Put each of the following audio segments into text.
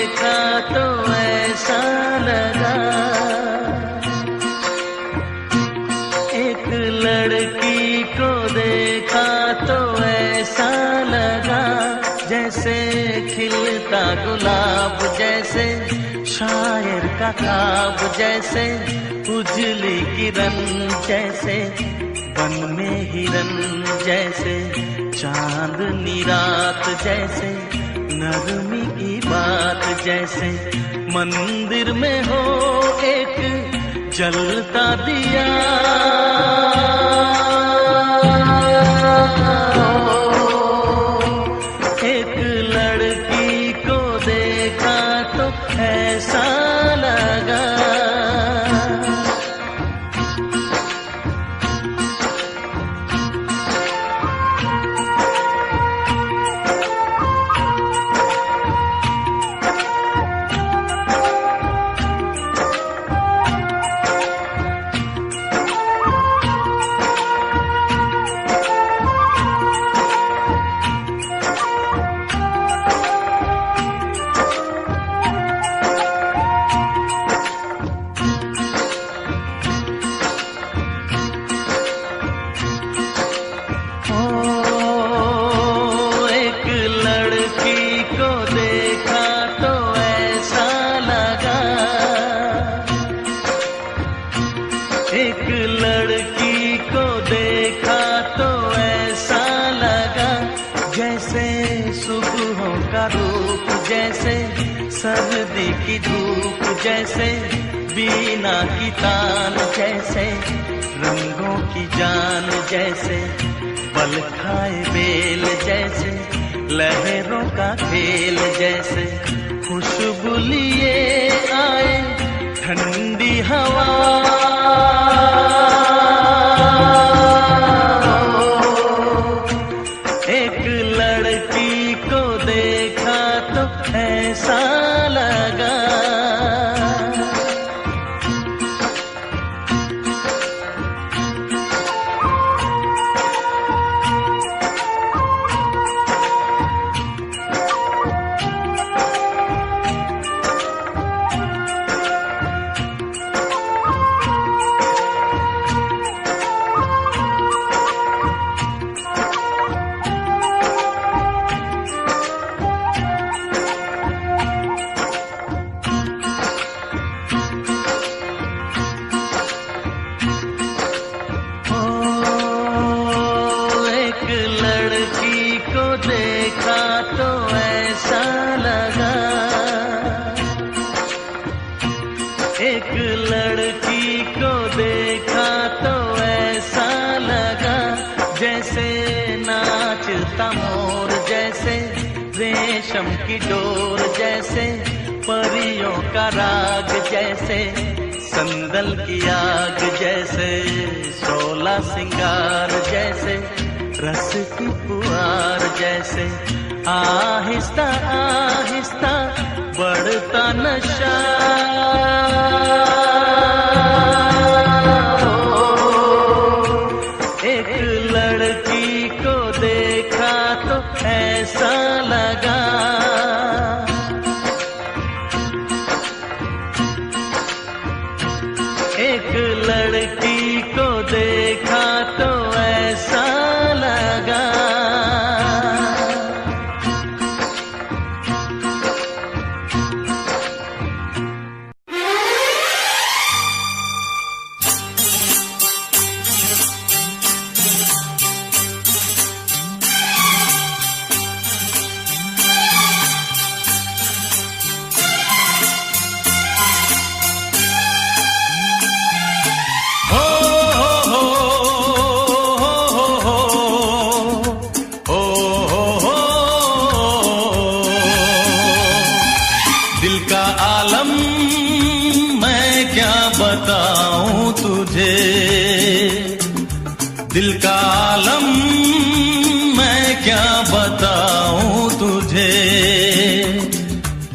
देखा तो ऐसा लगा, एक लड़की को देखा तो ऐसा लगा, जैसे खिलता गुलाब, जैसे शायर का ख्वाब, जैसे उजली किरण, जैसे बन में हिरन, जैसे चांदनी रात, जैसे नरमी की बात, जैसे मंदिर में हो एक जलता दिया। एक लड़की को देखा तो ऐसा लगा। एक लड़की को देखा तो ऐसा लगा, जैसे सुबहों का रूप, जैसे सर्दी की धूप, जैसे बीना की तान, जैसे रंगों की जान, जैसे बल खाए बेल, जैसे लहरों का खेल, जैसे खुशबू लिए आए ठंडी हवा। एक लड़की को देखा तो ऐसा लगा। देखा तो ऐसा लगा, एक लड़की को देखा तो ऐसा लगा, जैसे नाचता मोर, जैसे रेशम की डोर, जैसे परियों का राग, जैसे संदल की आग, जैसे शोला सिंगार, जैसे रस की पुआर, जैसे आहिस्ता आहिस्ता बढ़ता नशा। एक लड़की को देखा तो ऐसा लगा। एक लड़की को देखा तो ऐसा लगा। दिल का आलम मैं क्या बताऊं तुझे, दिल का आलम मैं क्या बताऊं तुझे।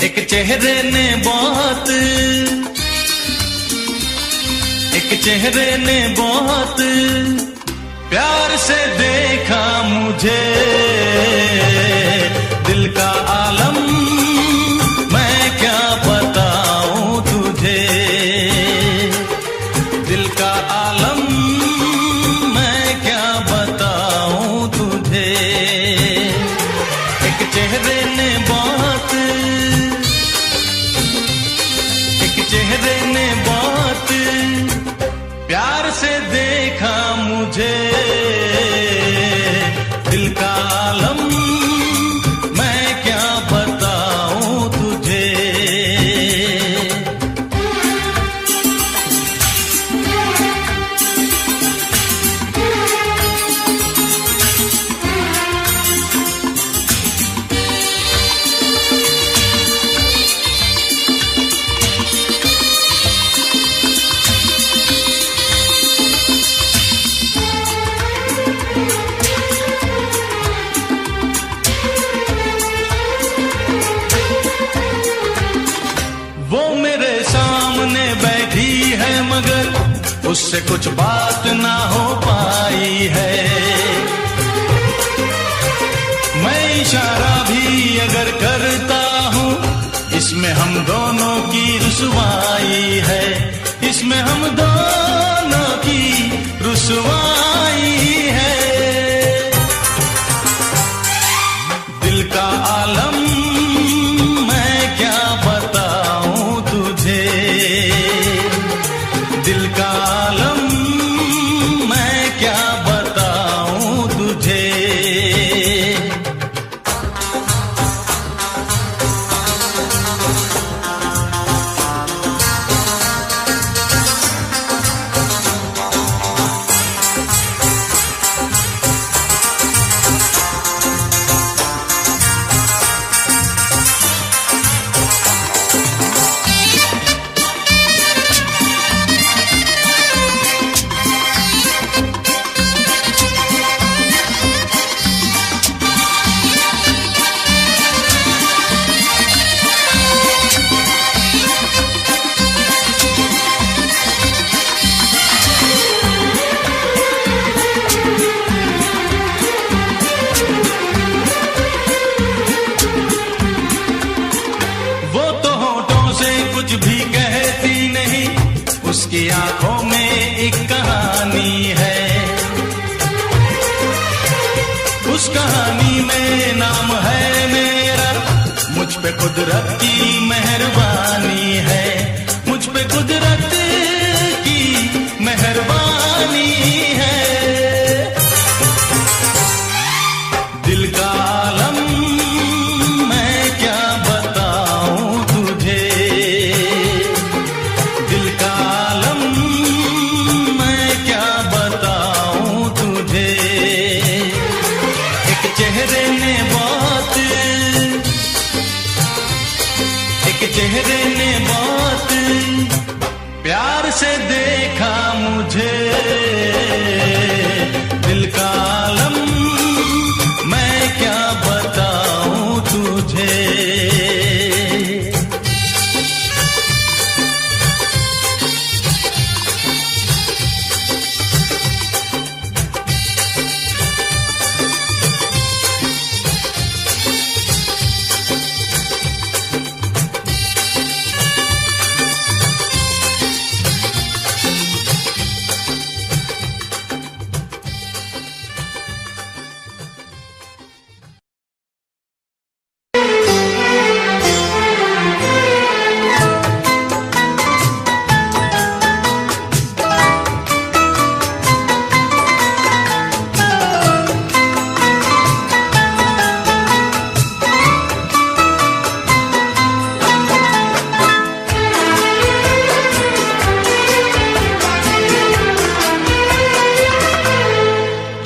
एक चेहरे ने बहुत, एक चेहरे ने बहुत प्यार से देखा मुझे। दिल का आलम मैं क्या उससे कुछ बात ना हो पाई है। मैं इशारा भी अगर करता हूँ, इसमें हम दोनों की रुसवाई है, इसमें हम दोनों की रुसवाई है। दिल का आलम मैं क्या बताऊं तुझे, दिल का आलम मैं क्या बताऊं तुझे। कुछ भी कहती नहीं, उसकी आंखों में एक कहानी है, उस कहानी में नाम है मेरा, मुझ पे कुदरत की मेहरबानी है, मुझ पे कुदरत की मेहरबानी है। दिल का आलम मैं क्या बताऊं तुझे, दिल का आलम मैं क्या बताऊं तुझे। एक चेहरे ने बहुत, एक चेहरे ने बहुत प्यार से देखा मुझे, दिल का आलम मैं क्या बताऊं तुझे।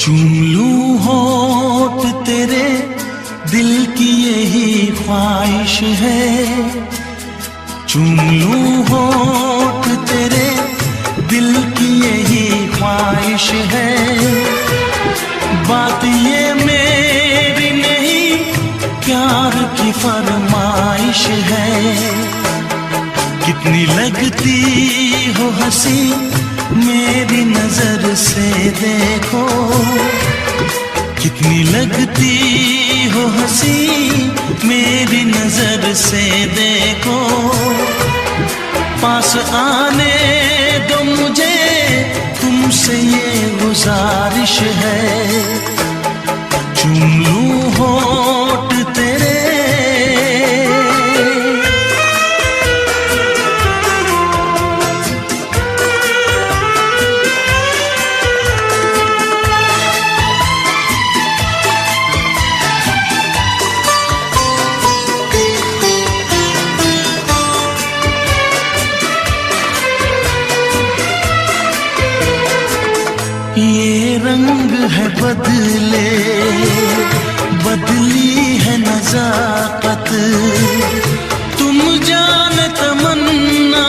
चूम लूं होठ तेरे, दिल की यही ख्वाहिश है। चूम लूं होठ तेरे, दिल की यही ख्वाहिश है। बात ये मेरी नहीं, प्यार की फरमाइश है। कितनी लगती हो हंसी, मेरी नजर से देखो। कितनी लगती हो हंसी, मेरी नजर से देखो। पास आने दो मुझे, तुमसे ये गुजारिश है। चूम लूं होठ तेरे, ये रंग है बदले, बदली है नजाकत। तुम जान तमन्ना,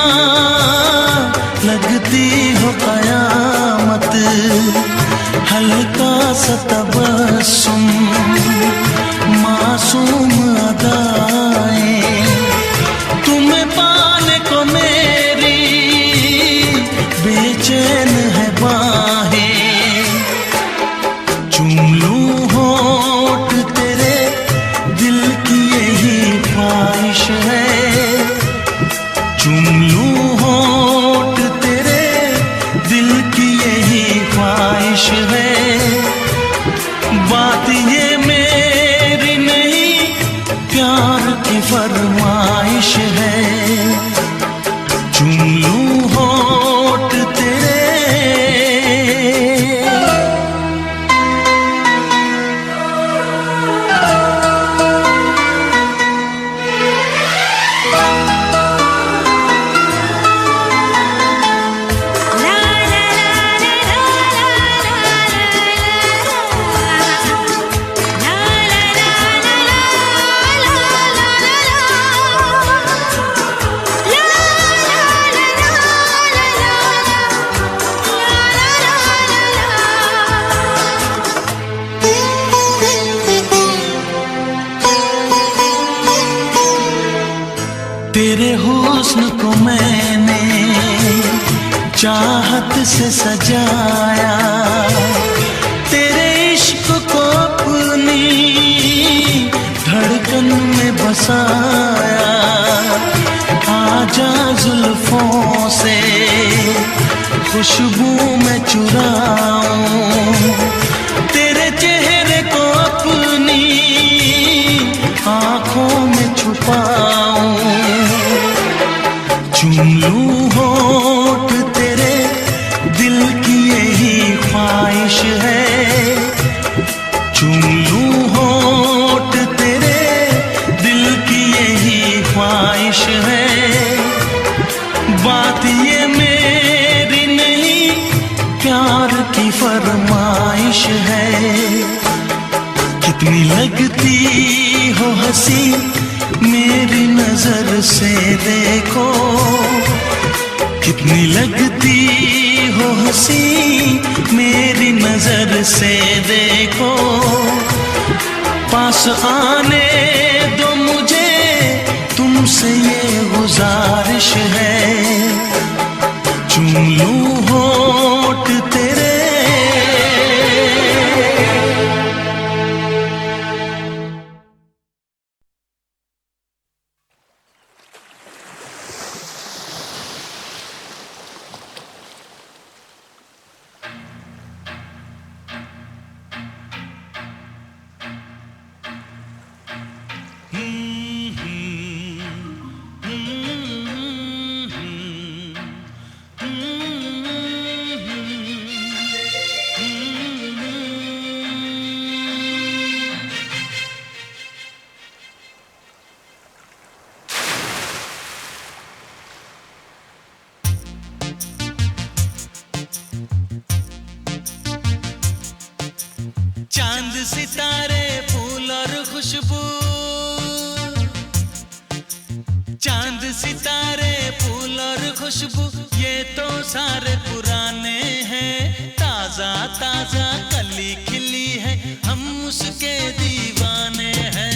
लगती हो कयामत। हल्का सा तबस्सुम, मासूम अदाएं। तुम्हें पाने को मेरी बेचैन चूम लूं होठ तेरे। तेरे हुस्न को मैंने चाहत से सजाया, तेरे इश्क को अपनी धड़कन में बसाया। आजा जुल्फों से खुशबू में चुराऊं, तेरे चेहरे को अपनी आँखों में छुपाऊं। चूम लूं होठ तेरे, दिल की यही ख्वाहिश है। चूम लूं होठ तेरे, दिल की यही ख्वाहिश है। बात ये मेरी नहीं, प्यार की फरमाइश है। कितनी लगती हो हंसी मेरी नजर से देखो, कितनी लगती हो हंसी मेरी नजर से देखो। पास आने दो मुझे, तुमसे ये गुजारिश है। चूम लूं होठ तेरे। चांद सितारे फूल और खुशबू, चांद सितारे फूल और खुशबू, ये तो सारे पुराने हैं। ताजा ताजा कली खिली है, हम उसके दीवाने हैं।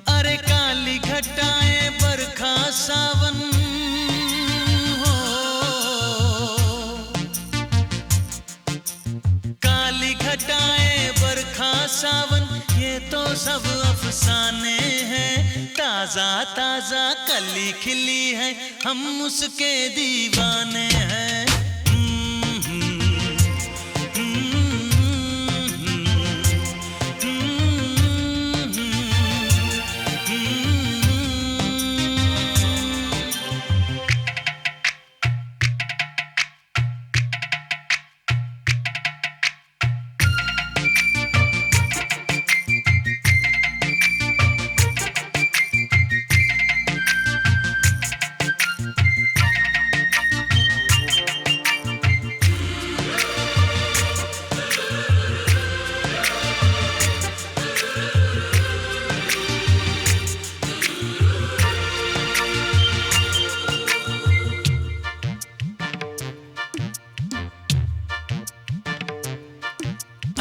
अरे काली घटाएं बरखा सावन हो, काली घटाएं बरखा सावन, ये तो सब अफसाने हैं। ताजा ताजा कली खिली है, हम उसके दीवाने हैं।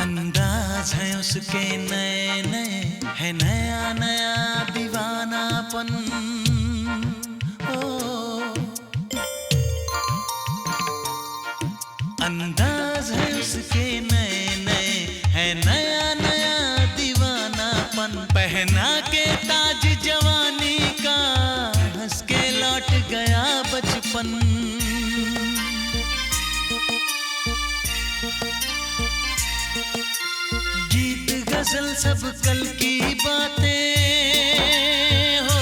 अंदाज है उसके नए नए, है नया नया दीवानापन। ओ अंदाज है उसके नए नए, है नया नया दीवानापन। पहना के ताज जवानी का, हंस के लौट गया बचपन। गजल सब कल की बातें हो,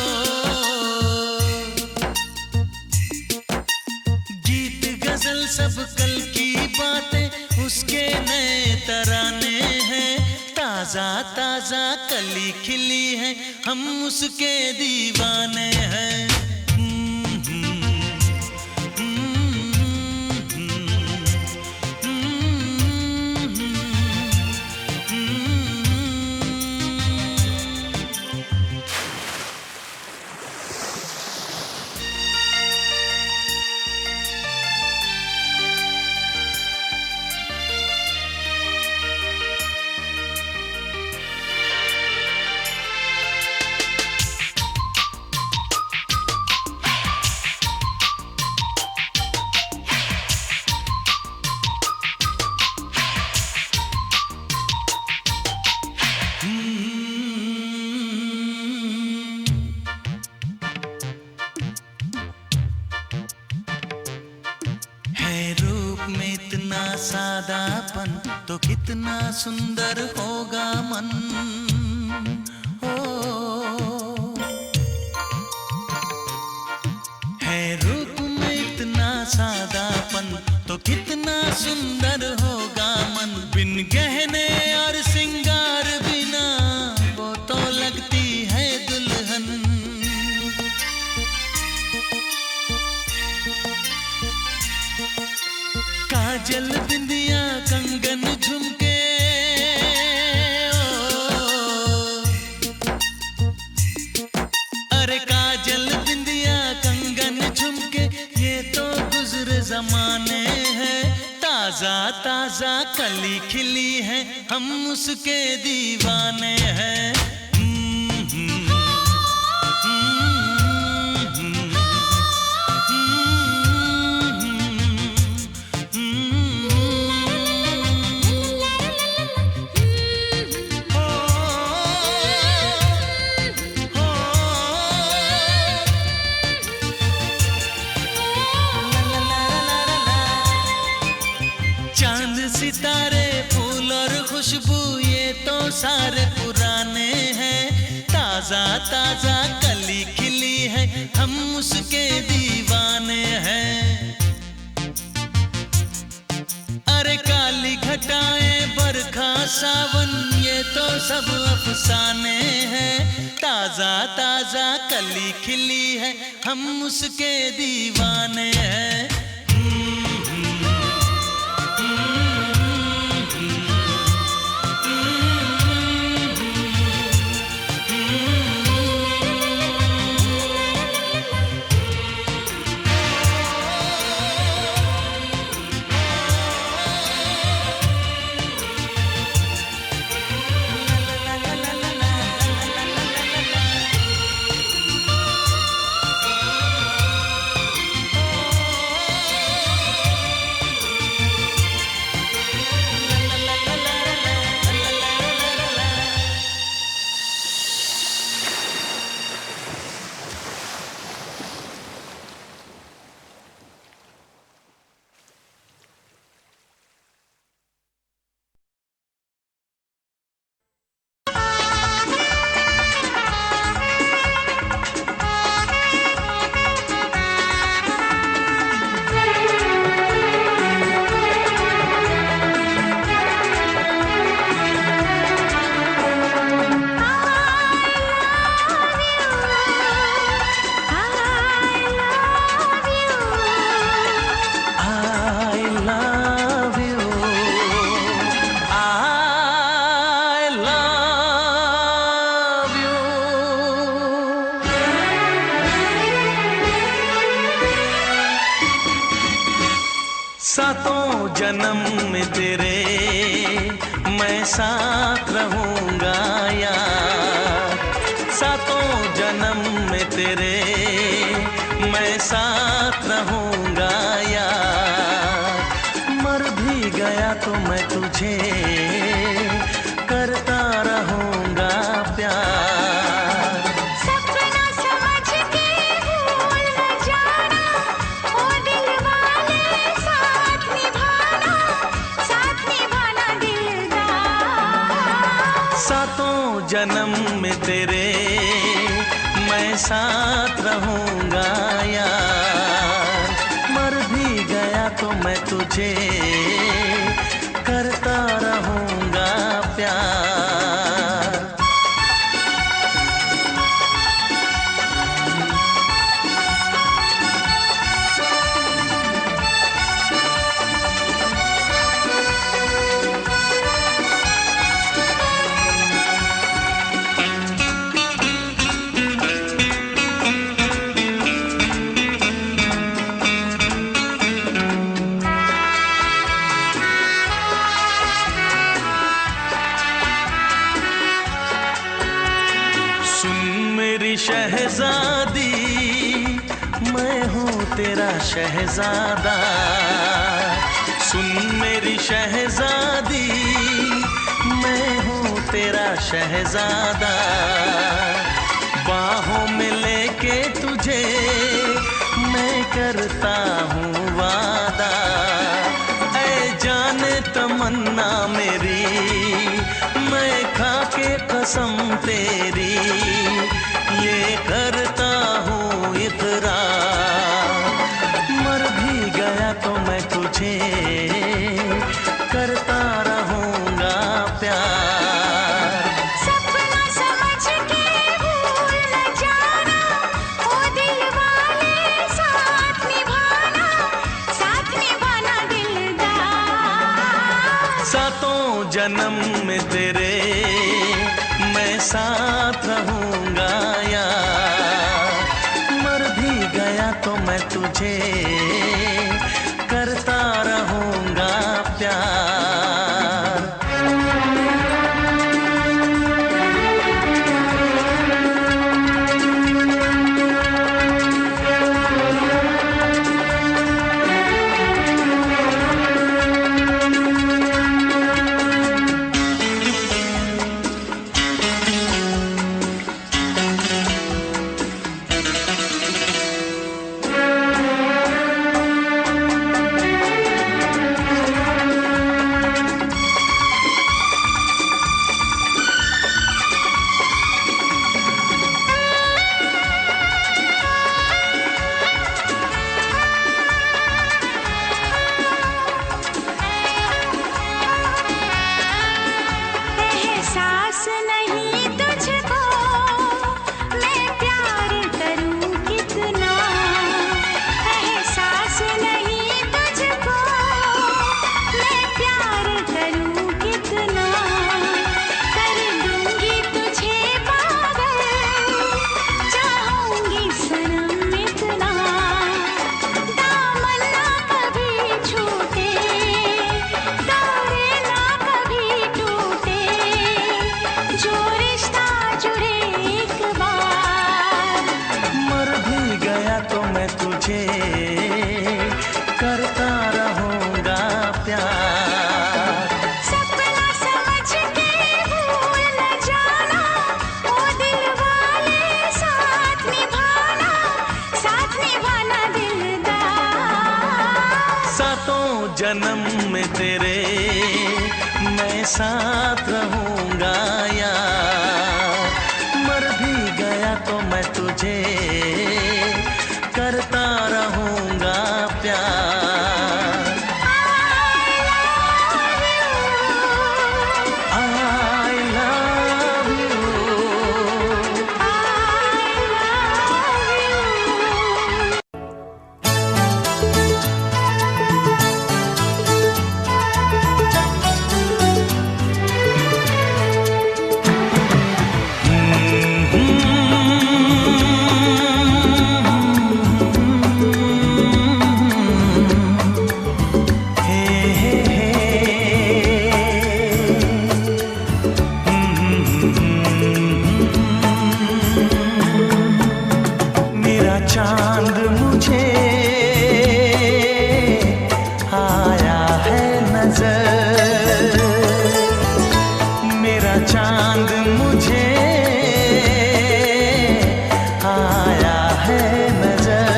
गीत गजल सब कल की बातें उसके नए तराने हैं। ताजा ताजा कली खिली है, हम उसके दीवाने हैं। में इतना सादापन तो कितना सुंदर होगा मन हो। है रूप में इतना सादापन तो कितना सुंदर होगा मन। बिन गहने और सिंगार बिना वो तो लगती है दुल्हन। काजल बिंदिया कंगन झुमके अरे काजल बिंदिया कंगन झुमके ये तो गुजरे जमाने हैं। ताजा ताजा कली खिली है, हम उसके दीवाने हैं। चांद सितारे फूल और खुशबू ये तो सारे पुराने हैं। ताजा ताजा कली खिली है, हम उसके दीवाने हैं। अरे काली घटाएं बरखा सावन ये तो सब अफसाने हैं। ताजा ताजा कली खिली है, हम उसके दीवाने हैं। सातों जन्म में तेरे मैं साथ रहूंगा यार। सातों जन्म में तेरे मैं साथ रहूंगा यार। मर भी गया तो मैं तुझे करता रहूंगा प्यार। सपना समझ के भूल न जाना, ओ दिल वाले साथ निभाना दिलदार। जन्म में तेरे मैं साथ रहूंगा यार। मर भी गया तो मैं तुझे करता रहूंगा प्यार। शहजादी मैं हूँ तेरा शहजादा, सुन मेरी शहजादी मैं हूँ तेरा शहजादा। बाहों में लेके तुझे मैं करता हूँ वादा। ऐ जाने तमन्ना मेरी मैं खा के कसम तेरी ये करता हूँ इकरार। मर भी गया तो मैं तुझे करता रहूँगा प्यार। सपना समझ के भूल न जाना, ओ दिल वाले साथ निभाना दिलदार। सातों जन्म में तेरे मैं साथ रहूँगा यार। मर भी गया तो मैं तुझे करता रहूँगा प्यार। एहसास नहीं तुझको मैं प्यार करूं कितना, एहसास नहीं तुझको मैं प्यार करूं कितना। कर दूंगी तुझे पागल, चाहूंगी सनम इतना। दामन ना कभी छूटे, तारे ना कभी टूटे, जो रिश्ता जुड़े एक बार। मर भी गया तो मैं तुझे करता रहूँगा प्यार। सपना समझ के भूल न जाना, ओ दिल वाले साथ निभाना दिलदार। सातों जन्म में तेरे मैं साथ रहूँगा यार। मर भी गया तो मैं तुझे करता रहूँगा प्यार। I love you। चांद मुझे आया है नजर, मेरा चांद मुझे आया है नजर।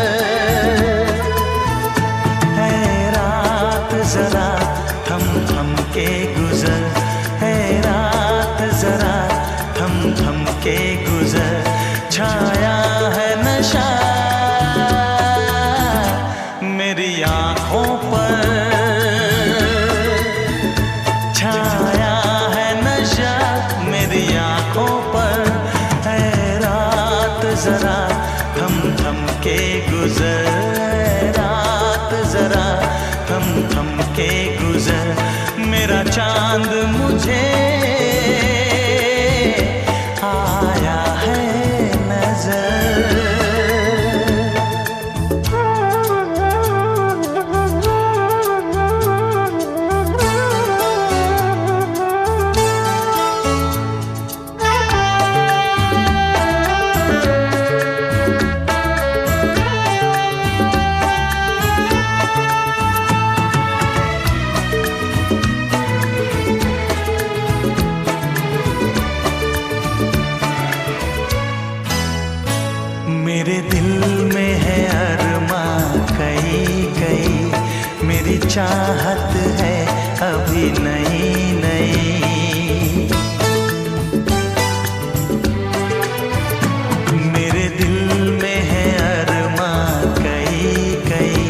है रात जरा थम थम के गुजर, है रात जरा थम चाहत है अभी नई नई। मेरे दिल में है अरमां कई कई,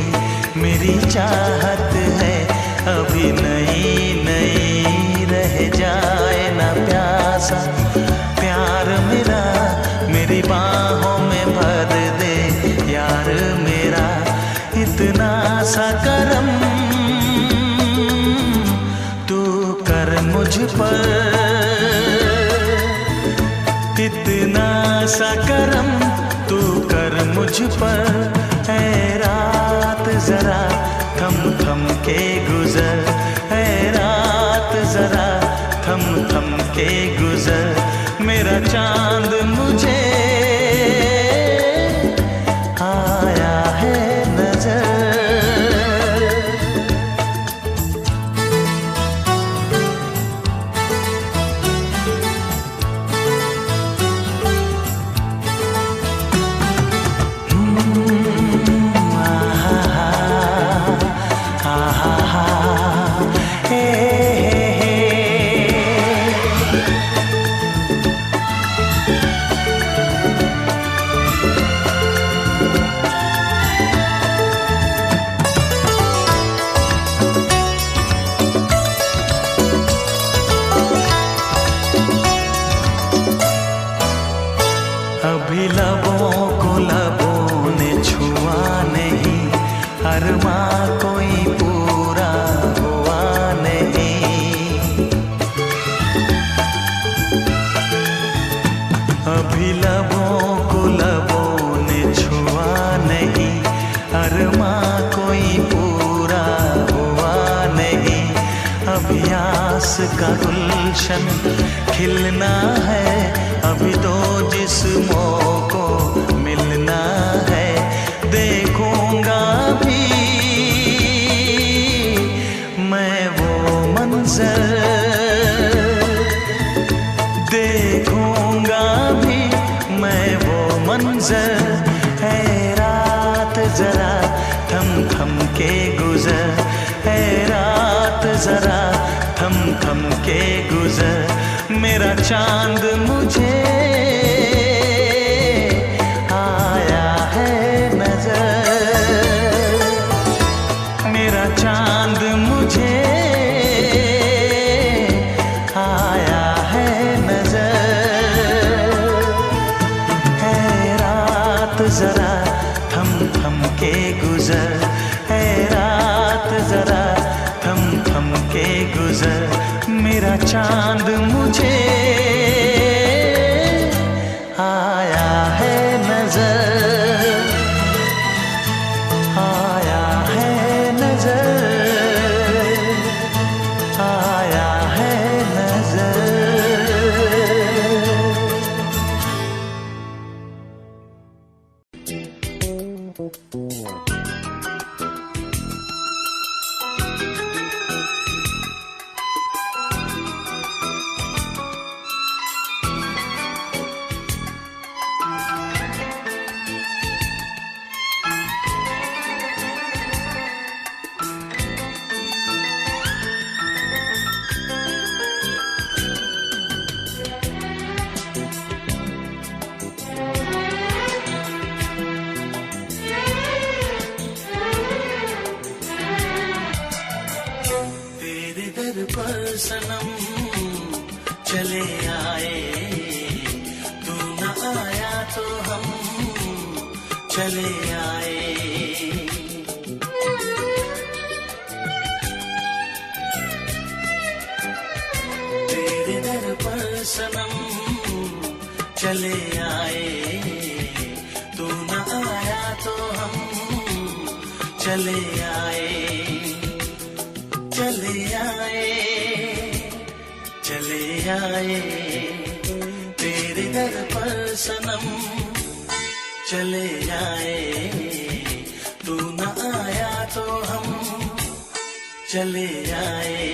मेरी चाहत है अभी नई नई। रह जाए ना प्यासा प्यार मेरा, मेरी बाहों में भर दे यार मेरा। इतना सा करम तू कर मुझ पर, इतना सा करम तू कर मुझ पर। ऐ रात जरा थम थम के गुजर, ऐ रात जरा थम थम के गुजर। मेरा चांद मुझे आया है नजर। अभी लबों को लबों ने छुआ नहीं, अरमां कोई पूरा हुआ नहीं। अभी लबों को लबों ने छुआ नहीं, अरमां कोई पूरा हुआ नहीं। अभी आस का गुलशन खिलना है, अभी तो जिस्मों को मिलना है। देखूंगा भी मैं वो मंजर, देखूंगा भी मैं वो मंजर। है रात जरा थम थम के गुजर, है रात जरा थम थम के गुजर। मेरा चांद मुझे आया है नजर, मेरा चांद मुझे आया है नजर। है रात जरा थम थम के गुजर, है रात जरा थम थम के गुजर। मेरा चांद मुझे आया है नजर, आया है नजर, आया है नजर। पर सनम चले आए, तू न आया तो हम चले आए। तेरे दर पर सनम चले आए, तू न आया तो हम चले आए। चले आए, चले आए, तेरे दर पर सनम चले आए। तू न आया तो हम चले आए।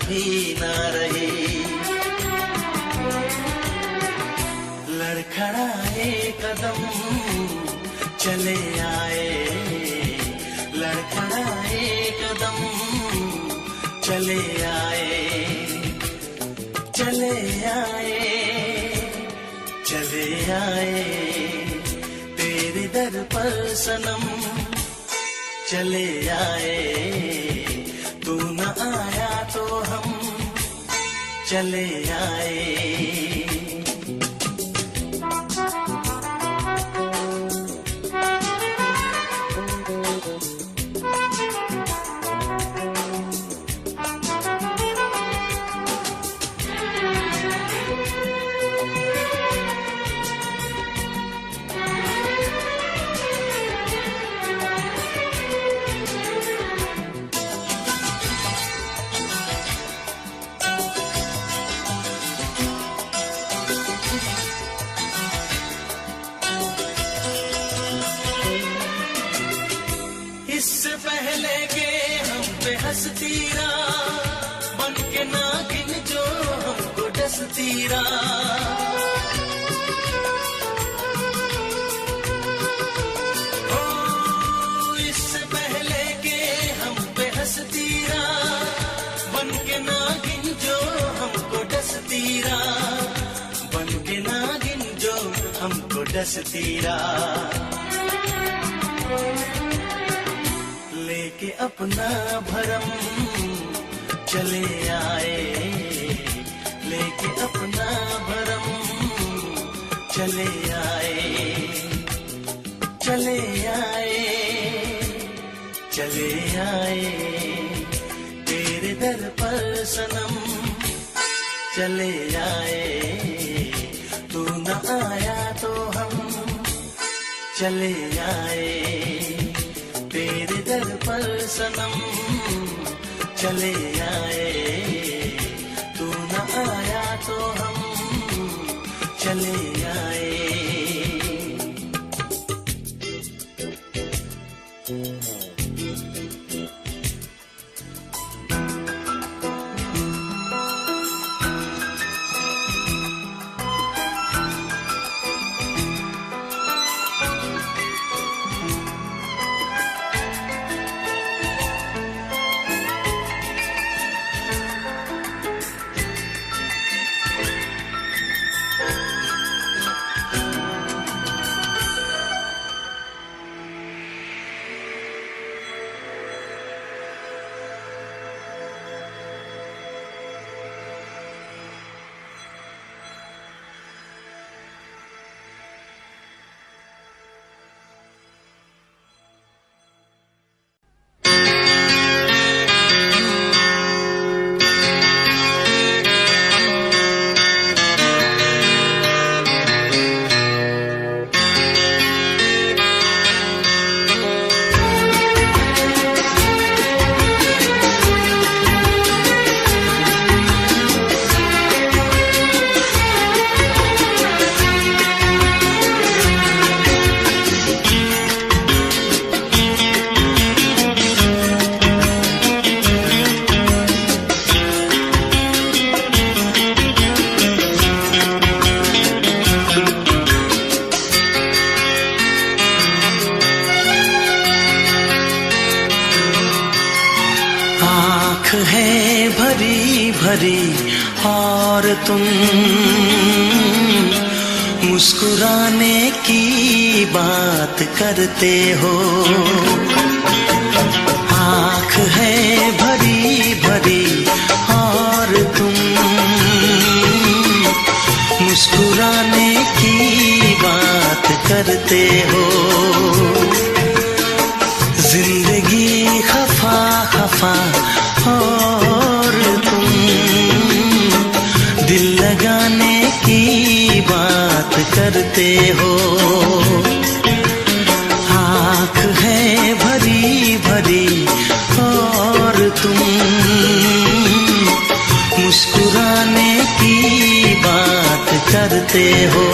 कभी ना रही। लड़खड़ाए कदम चले आए, लड़खड़ाए कदम चले आए, चले आए, चले आए तेरे दर पर सनम, चले आए। तू न आया तो हम चले आए। इससे पहले के हम पे हंसती रहा, बन के नागिन जो हमको डसती रहा। ओ इससे पहले के हम पे हंसती रहा, बन के नागिन जो हमको डसती रहा, बन के नागिन जो हमको डसती रहा। लेके अपना भरम चले आए, लेके अपना भरम चले आए, चले आए, चले आए तेरे दर पर सनम, चले आए। तू न आया तो हम चले आए, तेरे दर पर सनम चले आए। तू न आया तो हम चले आए। आँख है भरी भरी और तुम मुस्कुराने की बात करते हो। आँख है भरी भरी और तुम मुस्कुराने की बात करते हो। जिंदगी खफा खफा और तुम दिल लगाने की बात करते हो। आँख है भरी भरी और तुम मुस्कुराने की बात करते हो।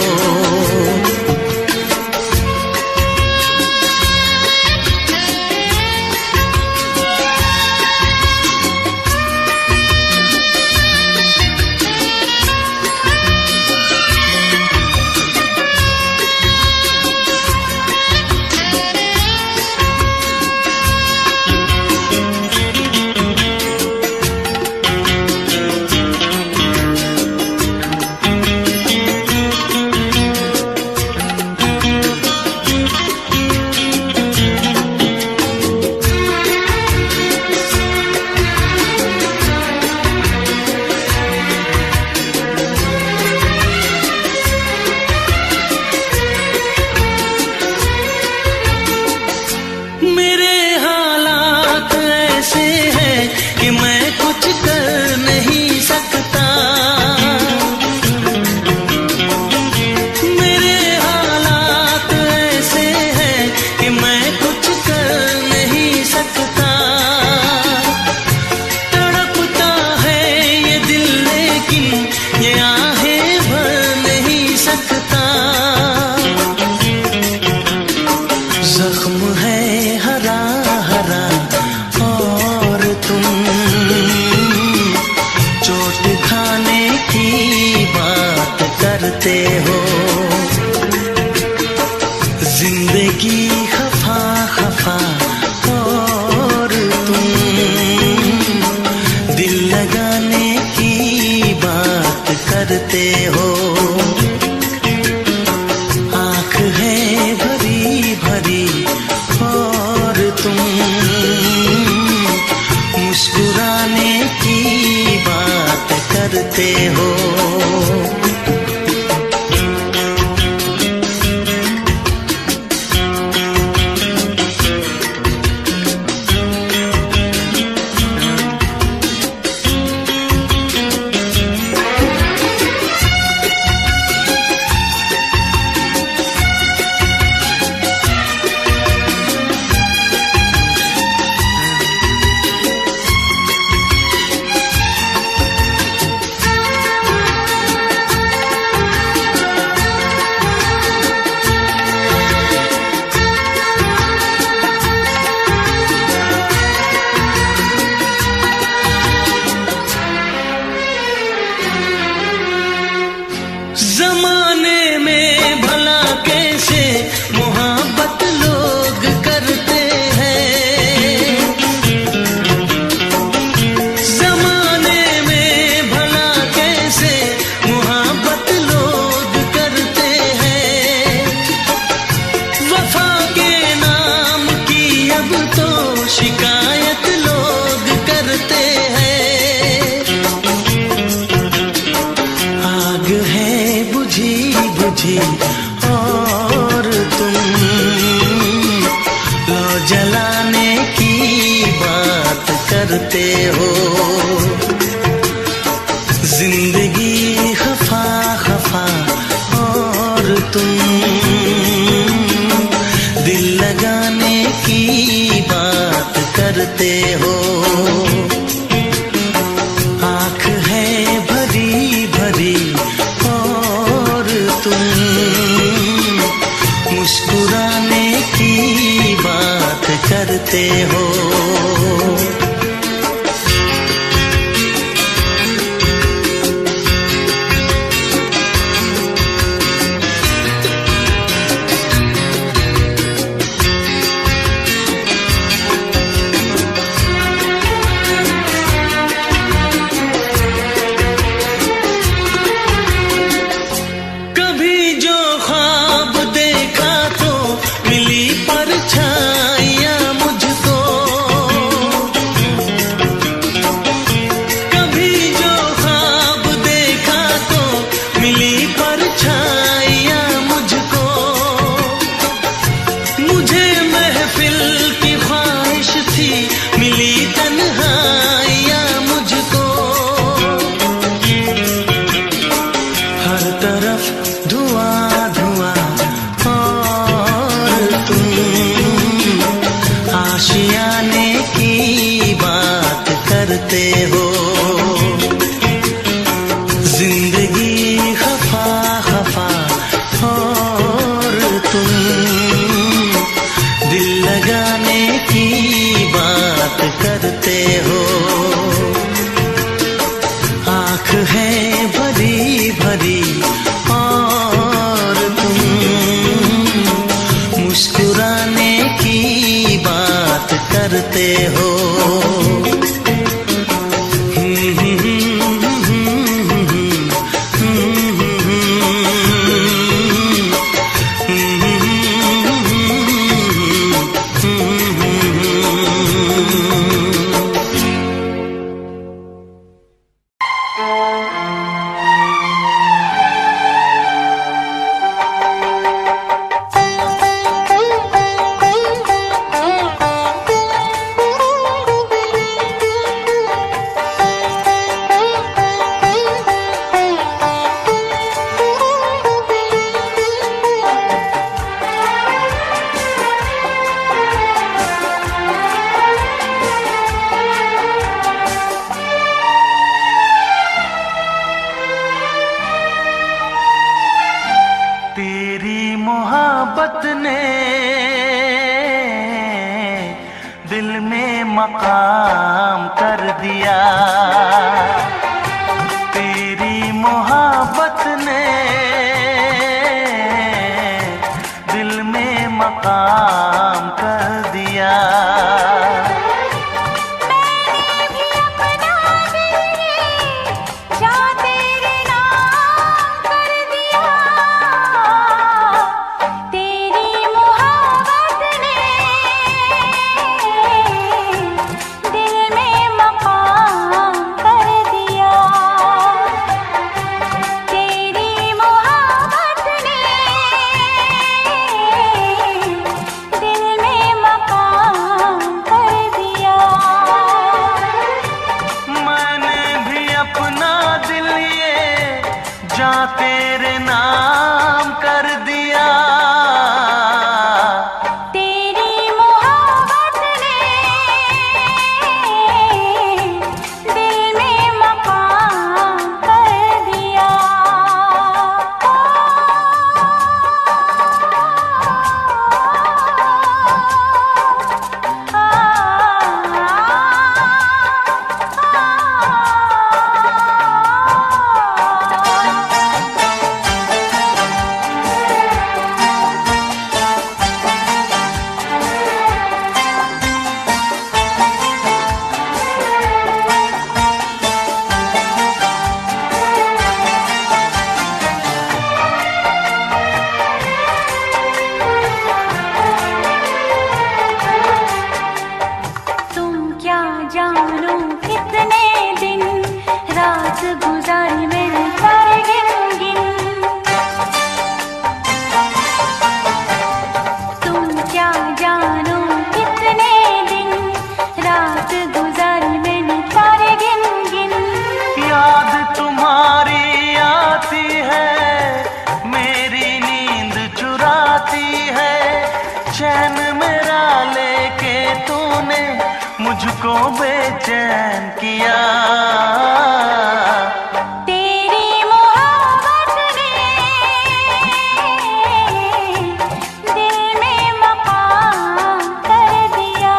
दिखाने की बात करते हो। जिंदगी खफा खफा और तुम दिल लगाने की बात करते हो। आँख है भरी भरी और तुम मुस्कुराने की बात करते हो। जमाने में भला कैसे मोहब्बत लोग करते हैं। जमाने में भला कैसे मोहब्बत लोग करते हैं। वफा के नाम की अब तो शिकायत लोग करते हैं। आग है बुझी बुझी और तुम लो जलाने की बात करते हो। जिंदगी खफा खफा और तुम दिल लगाने की बात करते हो। आँख है भरी भरी और तुम मुस्कुराने की बात करते हो। कभी जो ख्वाब देखा तो मिली परछाइयाँ मुझको। कभी जो ख्वाब देखा तो मिली परछाइयाँ मुझको। मुझे महफिल की ख्वाहिश थी मिली तन्हाइयाँ मुझको। हर तरफ धुआं धुआं और तुम आशियाने की बात करते हो। जिंदगी खफा खफा और तुम दिल लगाने की बात करते हो। आँख है भरी भरी और तुम मुस्कुराने की बात करते हो। मोहब्बत ने दिल में मकाम कर दिया। मोहब्बत ने दिल में मकाम कर दिया। मैंने भी अपना दिल जा तेरे नाम कर दिया। तेरी मोहब्बत ने दिल में मकाम कर दिया। तेरी मोहब्बत ने दिल में मकाम कर दिया। मैंने भी अपना दिल ये जा तेरे नाम कर दिया। तेरी मोहब्बत ने दिल में मकाम कर दिया। तुम क्या जानो कितने दिन रात गुजारी मैंने तारे गिन गिन। तुम क्या जानो कितने दिन रात गुजारी मैंने तारे गिन गिन। याद तुम्हारी आती है, मेरी नींद चुराती है। चैन मेरा लेके तूने मुझको बेचैन किया। तेरी मोहब्बत ने दिल में मकाम कर दिया।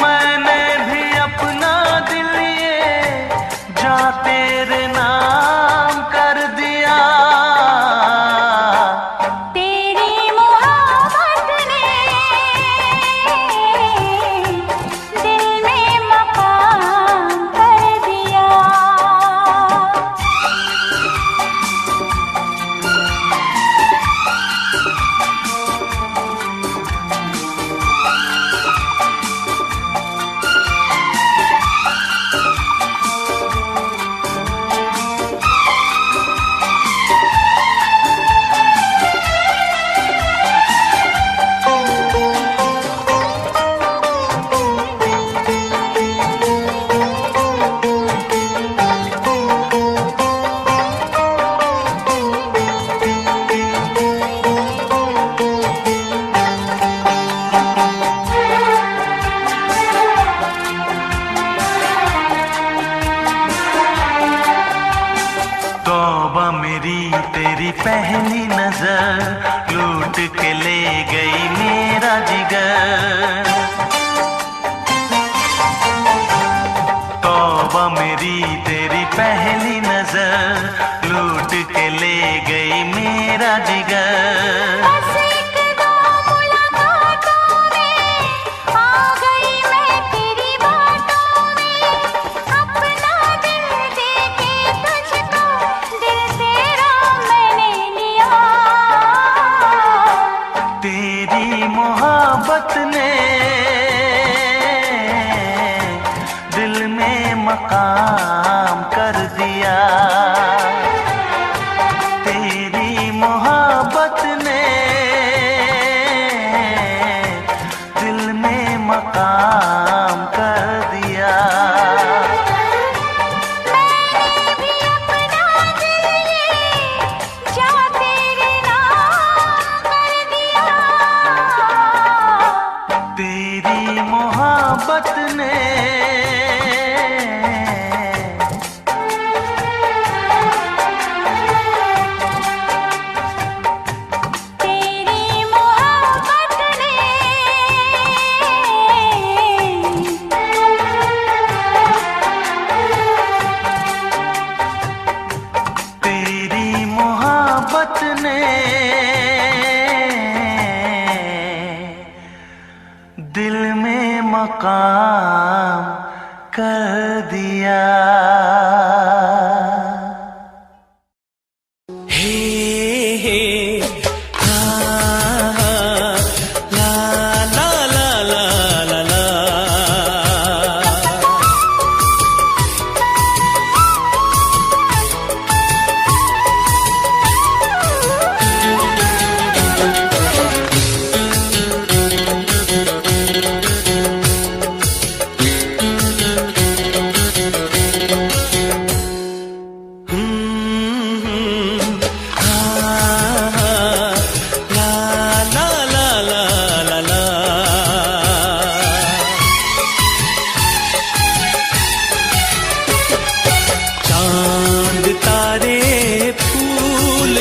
मैंने भी अपना दिल ये जा तेरे नाम कर दिया। तेरी मोहब्बत ने दिल में मकाम कर दिया। तौबा मेरी तेरी पहली नजर लूट के ले गई मेरा जिगर। तौबा मेरी तेरी पहली नजर लूट के ले गई मेरा जिगर। बस एक दो मुलाकातों में आ गई मैं तेरी बातों में। अपना दिल देके तुझको दिल तेरा मैंने लिया। तेरी मोहब्बत ने दिल में मकाम कर दिया। तेरी मोहब्बत काम कर दिया।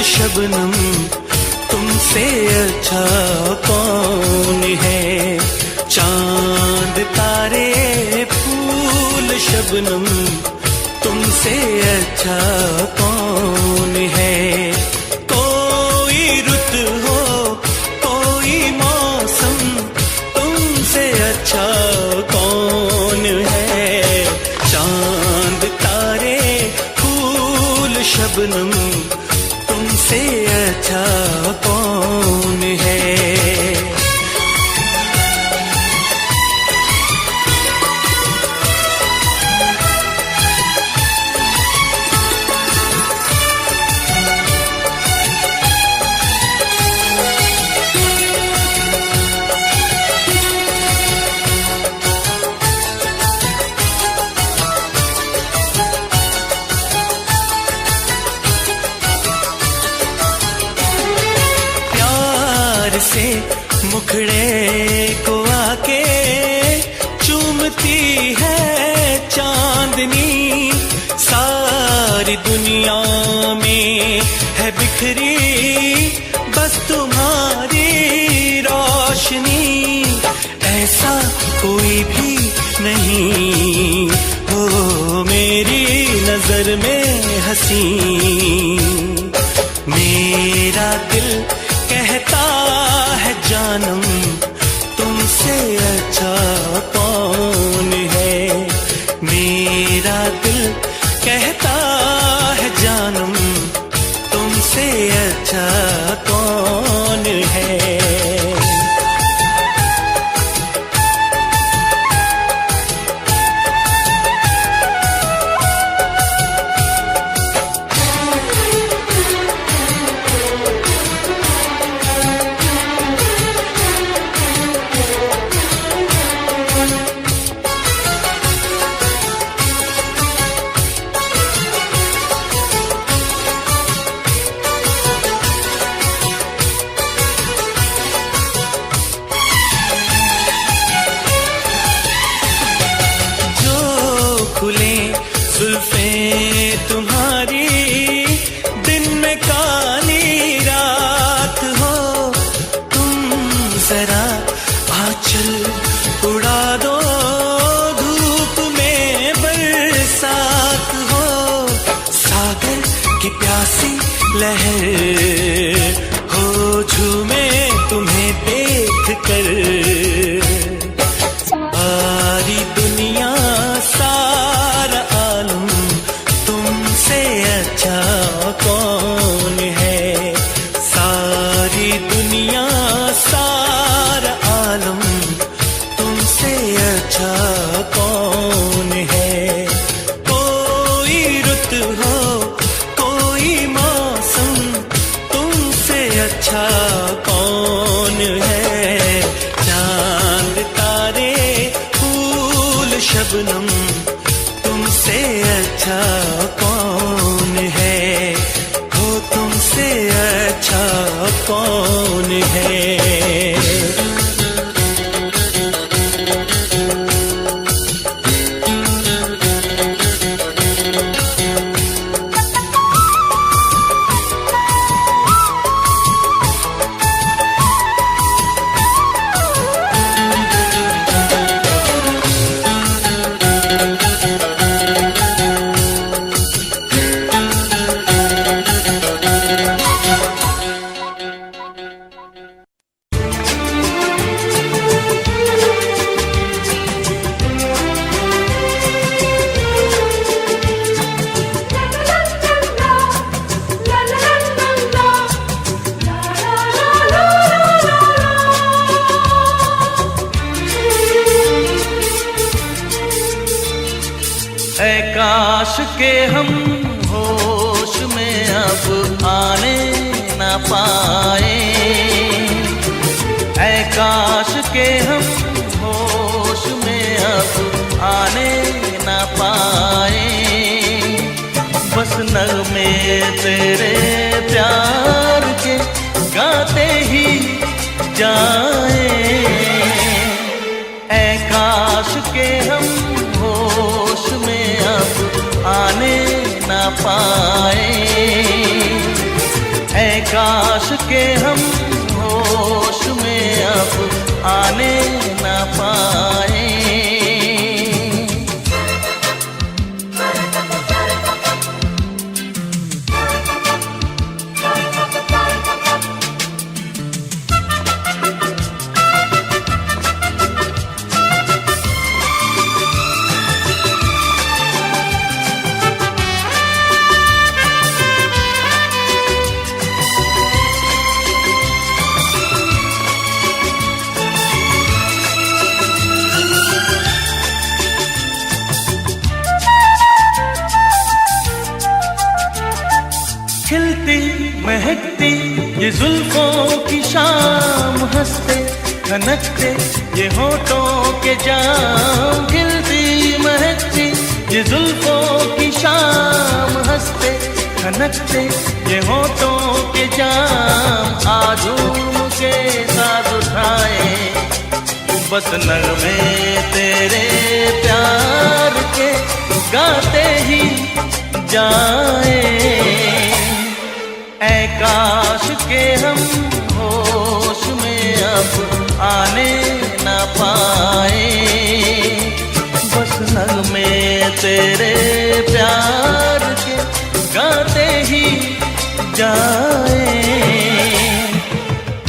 शबनम तुमसे अच्छा कौन है, चांद तारे फूल शबनम तुमसे अच्छा कौन है। कोई रुत हो कोई मौसम तुमसे अच्छा कौन है, चांद तारे फूल शबनम तुमसे अच्छा कौन है। से मुखड़े को आके चूमती है चांदनी, सारी दुनिया में है बिखरी बस तुम्हारी रोशनी। ऐसा कोई भी नहीं हो मेरी नजर में हंसी, मेरा दिल कहता है जानम तुमसे अच्छा कौन है, मेरा दिल कहता है जानम तुमसे अच्छा कौन है। जुल्फे तुम्हारी दिन में काली रात हो, तुम जरा आंचल उड़ा दो धूप में बरसात हो, सागर की प्यासी लहर हो झूमे तुम्हें देख कर, सारी दुनिया सारा आलम तुमसे अच्छा कौन है, सारी दुनिया सारा आलम तुमसे अच्छा कौन है। कोई रुत हो कोई मौसम तुमसे अच्छा कौन है, चांद तारे फूल शबनम तुमसे अच्छा कौन है, हो तुमसे अच्छा कौन है। पाए। ऐ काश के हम होश में अब आने न पाए। बस नगमे तेरे प्यार के गाते ही जाए। ऐ काश के हम होश में अब आने न पाए। ऐ काश के हम होश में अब आने न पाए। खिलती महकती ये जुल्फों की शाम, हंसते खनकते ये होठों के जाम। खिलती महकती ये जुल्फों की शाम, हंसते खनकते ये होठों के जाम। आजूम के साथ उठाए बस नगमे तेरे प्यार के गाते ही जाए। ऐ काश के हम होश में अब आने न पाए। बस नगमे तेरे प्यार के गाते ही जाए।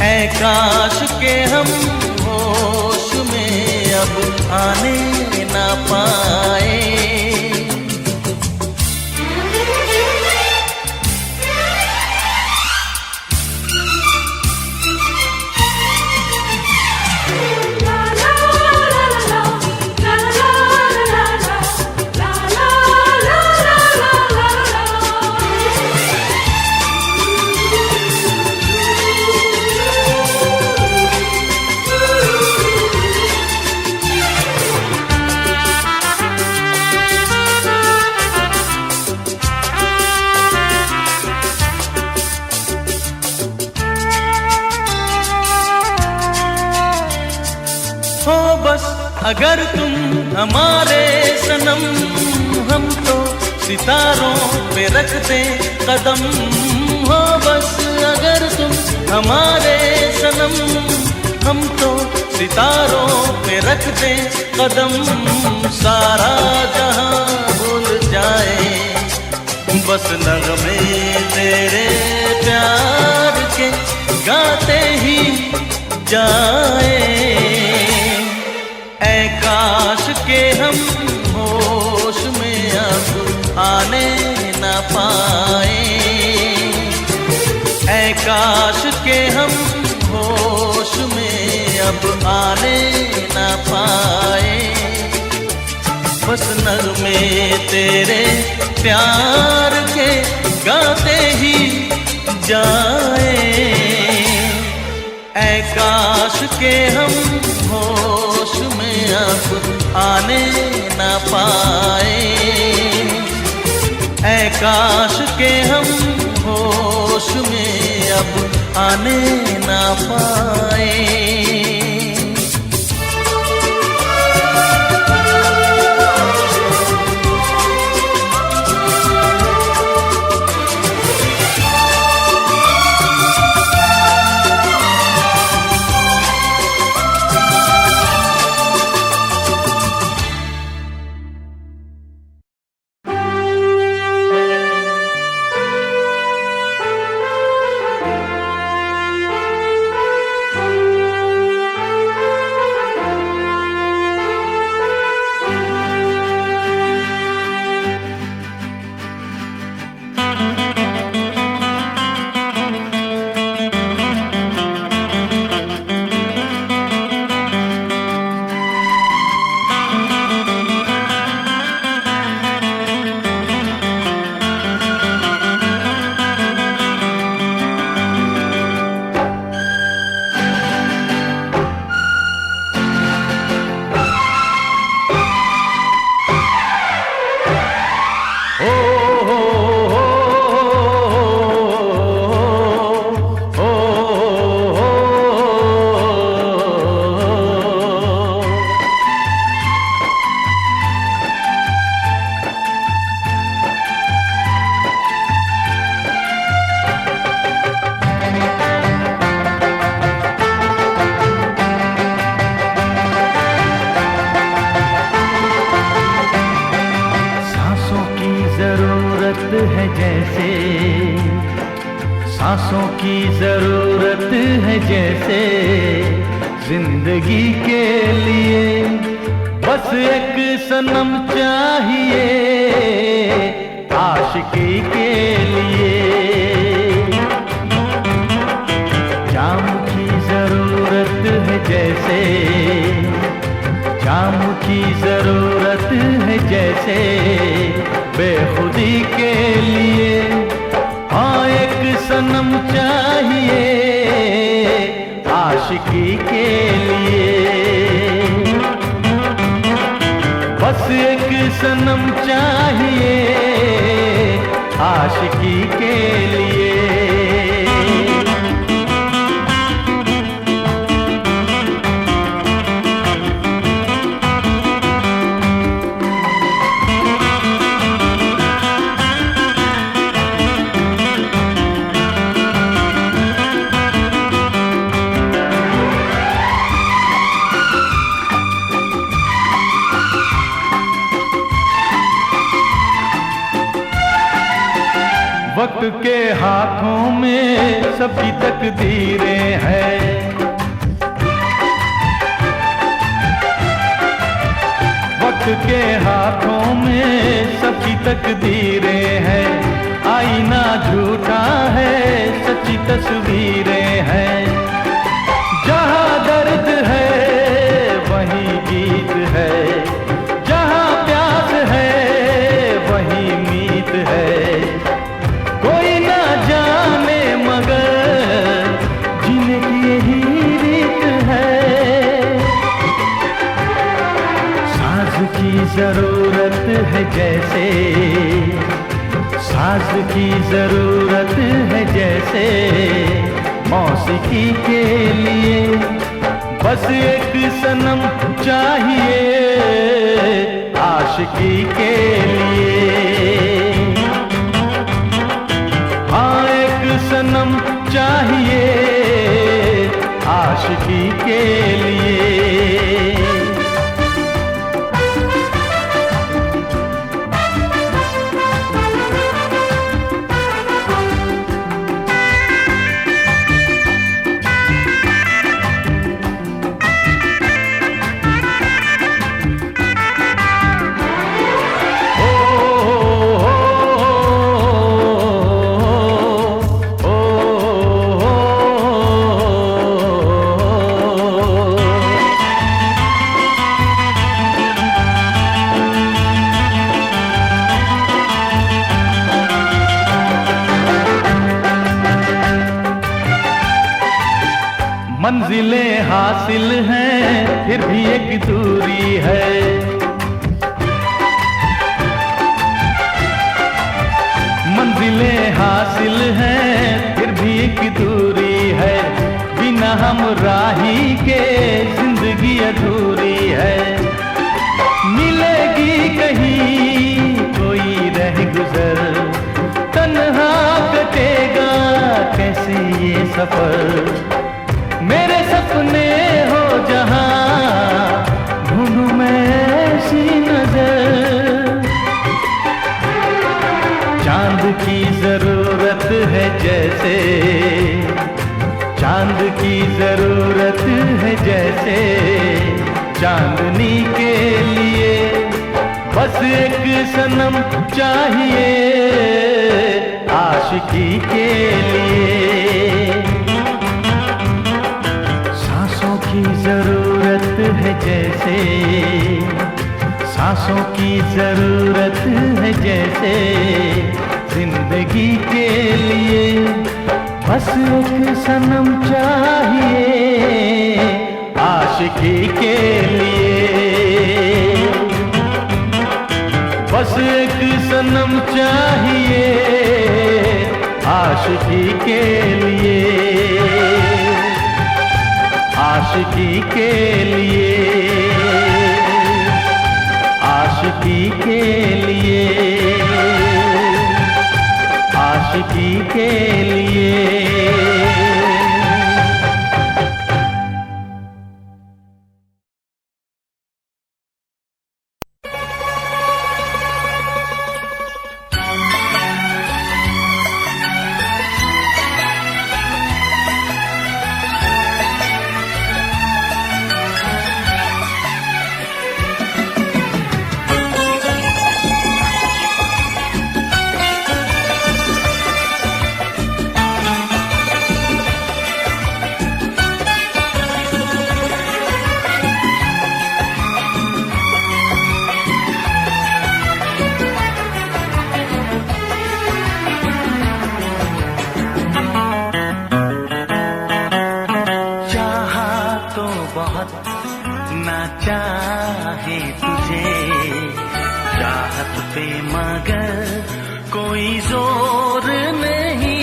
ऐ काश के हम होश में अब आने न पाए। हो बस अगर तुम हमारे सनम, हम तो सितारों पे रख दें कदम। हो बस अगर तुम हमारे सनम, हम तो सितारों पे रख दें कदम। सारा जहां भूल जाए बस नगमे तेरे प्यार के गाते ही जाए। ऐ काश के हम होश में अब आने न पाए। ऐ काश के हम होश में अब आने न पाए। बस नगमे तेरे प्यार के गाते ही जाए। ऐ काश के हम होश में अब आने न पाए। ऐ काश के हम होश में अब आने न पाए। है जैसे, सांसों की जरूरत है जैसे, जिंदगी के लिए बस एक सनम चाहिए आशिकी के लिए। जाम की जरूरत है जैसे, जाम की जरूरत है जैसे, बेखुदी के लिए हाँ एक सनम चाहिए आशिकी के लिए। बस एक सनम चाहिए आशिकी के लिए। वक्त के हाथों में सबकी तकदीरें हैं, वक्त के हाथों में सबकी तकदीरें हैं। आईना झूठा है सच्ची तस्वीरें हैं, जहाँ दर्द है वहीं गीत है, जहाँ प्यास है वहीं मीत है। कोई ना जाने मगर जीने की यही रीत है। साज की जरूरत है जैसे, साज की जरूरत है जैसे, मौसीकी के लिए बस एक सनम चाहिए आशिकी के लिए। हाँ एक सनम चाहिए आशिकी के लिए। मंजिलें हासिल हैं फिर भी एक दूरी है, मंजिलें हासिल हैं फिर भी एक दूरी है। बिना हम राही के जिंदगी अधूरी है। मिलेगी कहीं कोई रह गुजर, तन्हा कटेगा कैसे ये सफर। मेरे सपने हो जहां ढूंढूं मैं ऐसी नजर। चांद की जरूरत है जैसे, चांद की जरूरत है जैसे, चांदनी के लिए बस एक सनम चाहिए आशिकी के लिए। की जरूरत है जैसे, सांसों की जरूरत है जैसे, जिंदगी के लिए बस एक सनम चाहिए आशिकी के लिए। बस एक सनम चाहिए आशिकी के लिए, आशिकी के लिए, आशिकी के लिए, आशिकी के लिए। कोई जोर नहीं,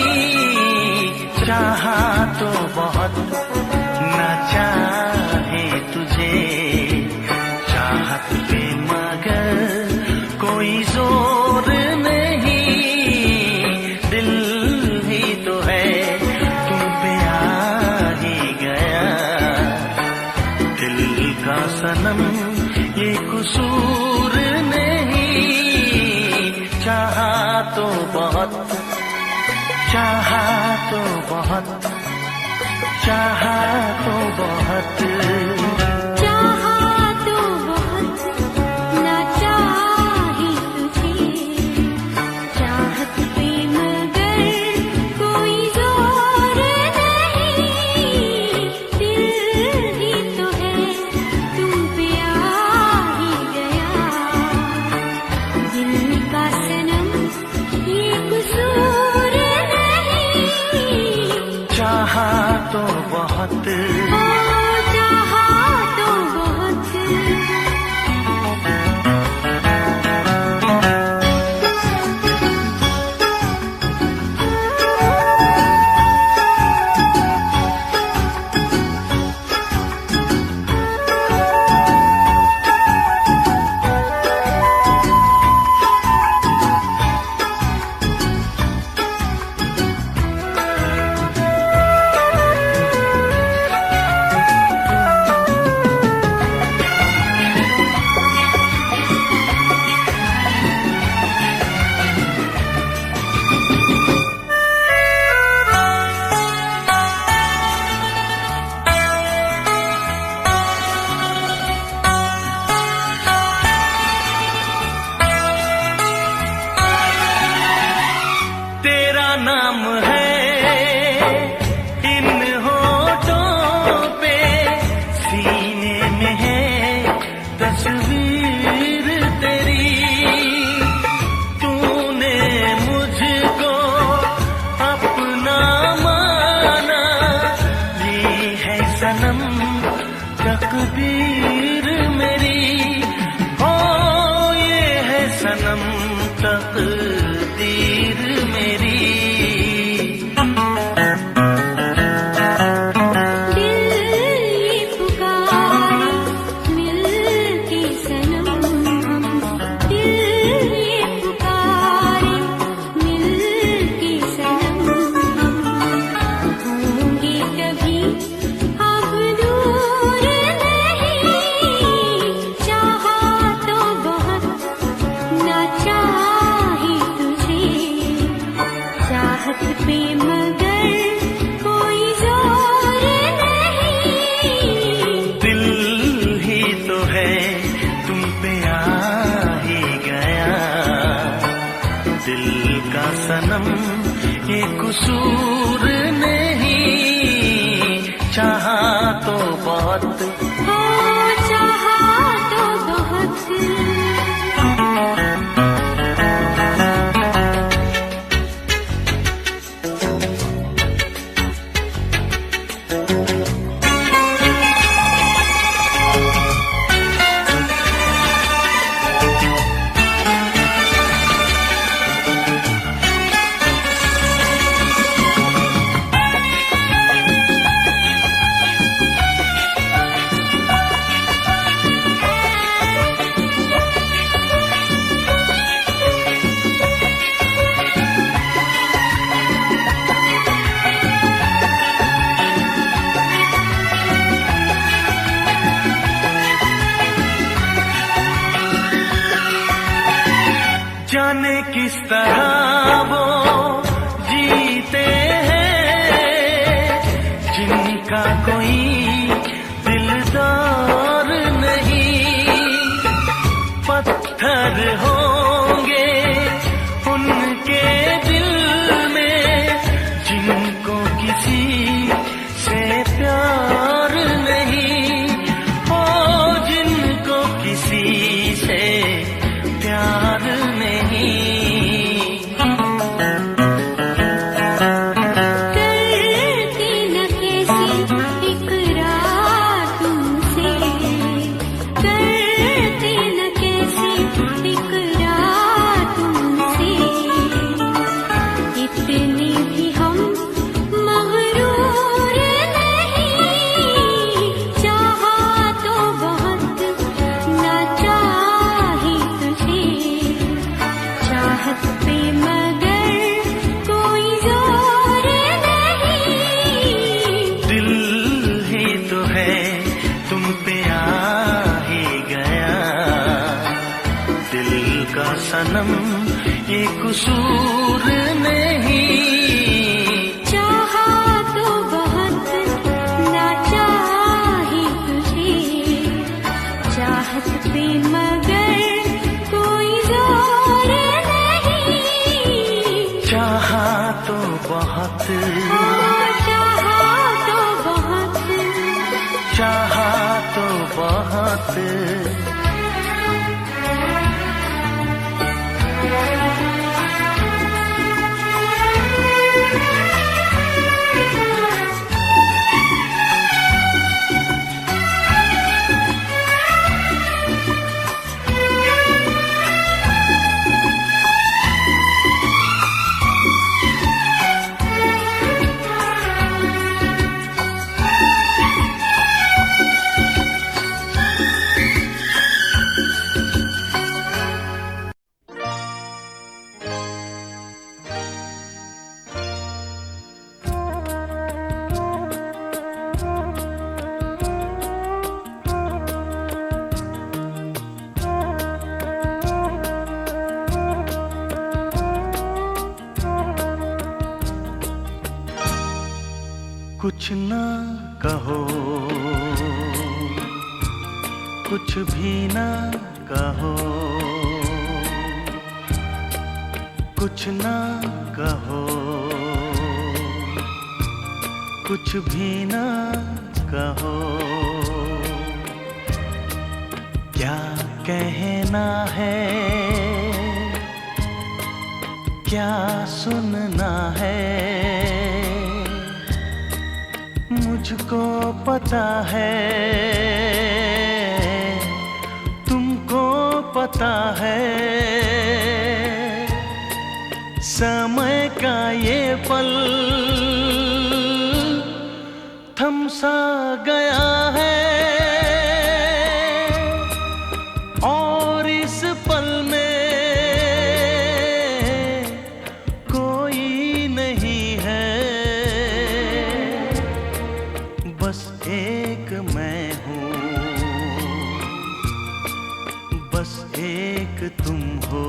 चाहा तो बहुत ना चाहे तुझे, चाहत पे मगर कोई जोर नहीं, दिल ही तो है तुम पे आ ही गया, दिल का सनम ये कसूर नहीं, चाहा तो बहुत, चाहा तो बहुत, चाहा तो बहुत, चाहा तो बहुत ना चाहे तुझे, चाहत पे मगर कोई जोर नहीं, दिल ही तो है तुम पे आ ही गया, दिल का सनम ये कसूर नहीं, चाहा तो बहुत, चाहा तो बहुत। तेरा नाम है इन होठों पे, सीने में है तस्वीर तेरी, तूने मुझको अपना माना, ये है सनम तकदीर मेरी, हो ये है सनम तकदीर मेरी, दिल ये पुकारे मिलके सनम हम, दिल ये पुकारे मिलके सनम हम, होंगे कभी अब दूर नहीं, चाहा तो बहुत ना चाहे तुझे, चाहत पे मगर कोई जोर नहीं, दिल ही तो है तुम पे आ ही गया, दिल का सनम ये कसूर नहीं, चाहा तो बहुत, हो चाहा तो बहुत। जाने किस तरह वो जीते हैं जिनका कोई दिलदार नहीं, पत्थर होंगे उनके दिल में जिनको किसी से प्यार नहीं, हो जिनको किसी से प्यार नहीं, सनम ये कसूर नहीं। चाहा तो बहुत ना चाही तुझे, चाहत पे मगर कोई जोर नहीं। चाहा तो बहुत, चाहा तो बहुत, चाहा तो बहुत। कुछ ना कहो, कुछ भी ना कहो, कुछ ना कहो, कुछ भी ना कहो। क्या कहना है, क्या सुनना है, मुझको पता है, तुमको पता है। समय का ये पल थम सा गया है, और इस पल में कोई नहीं है। बस एक मैं हूँ, बस एक तुम हो।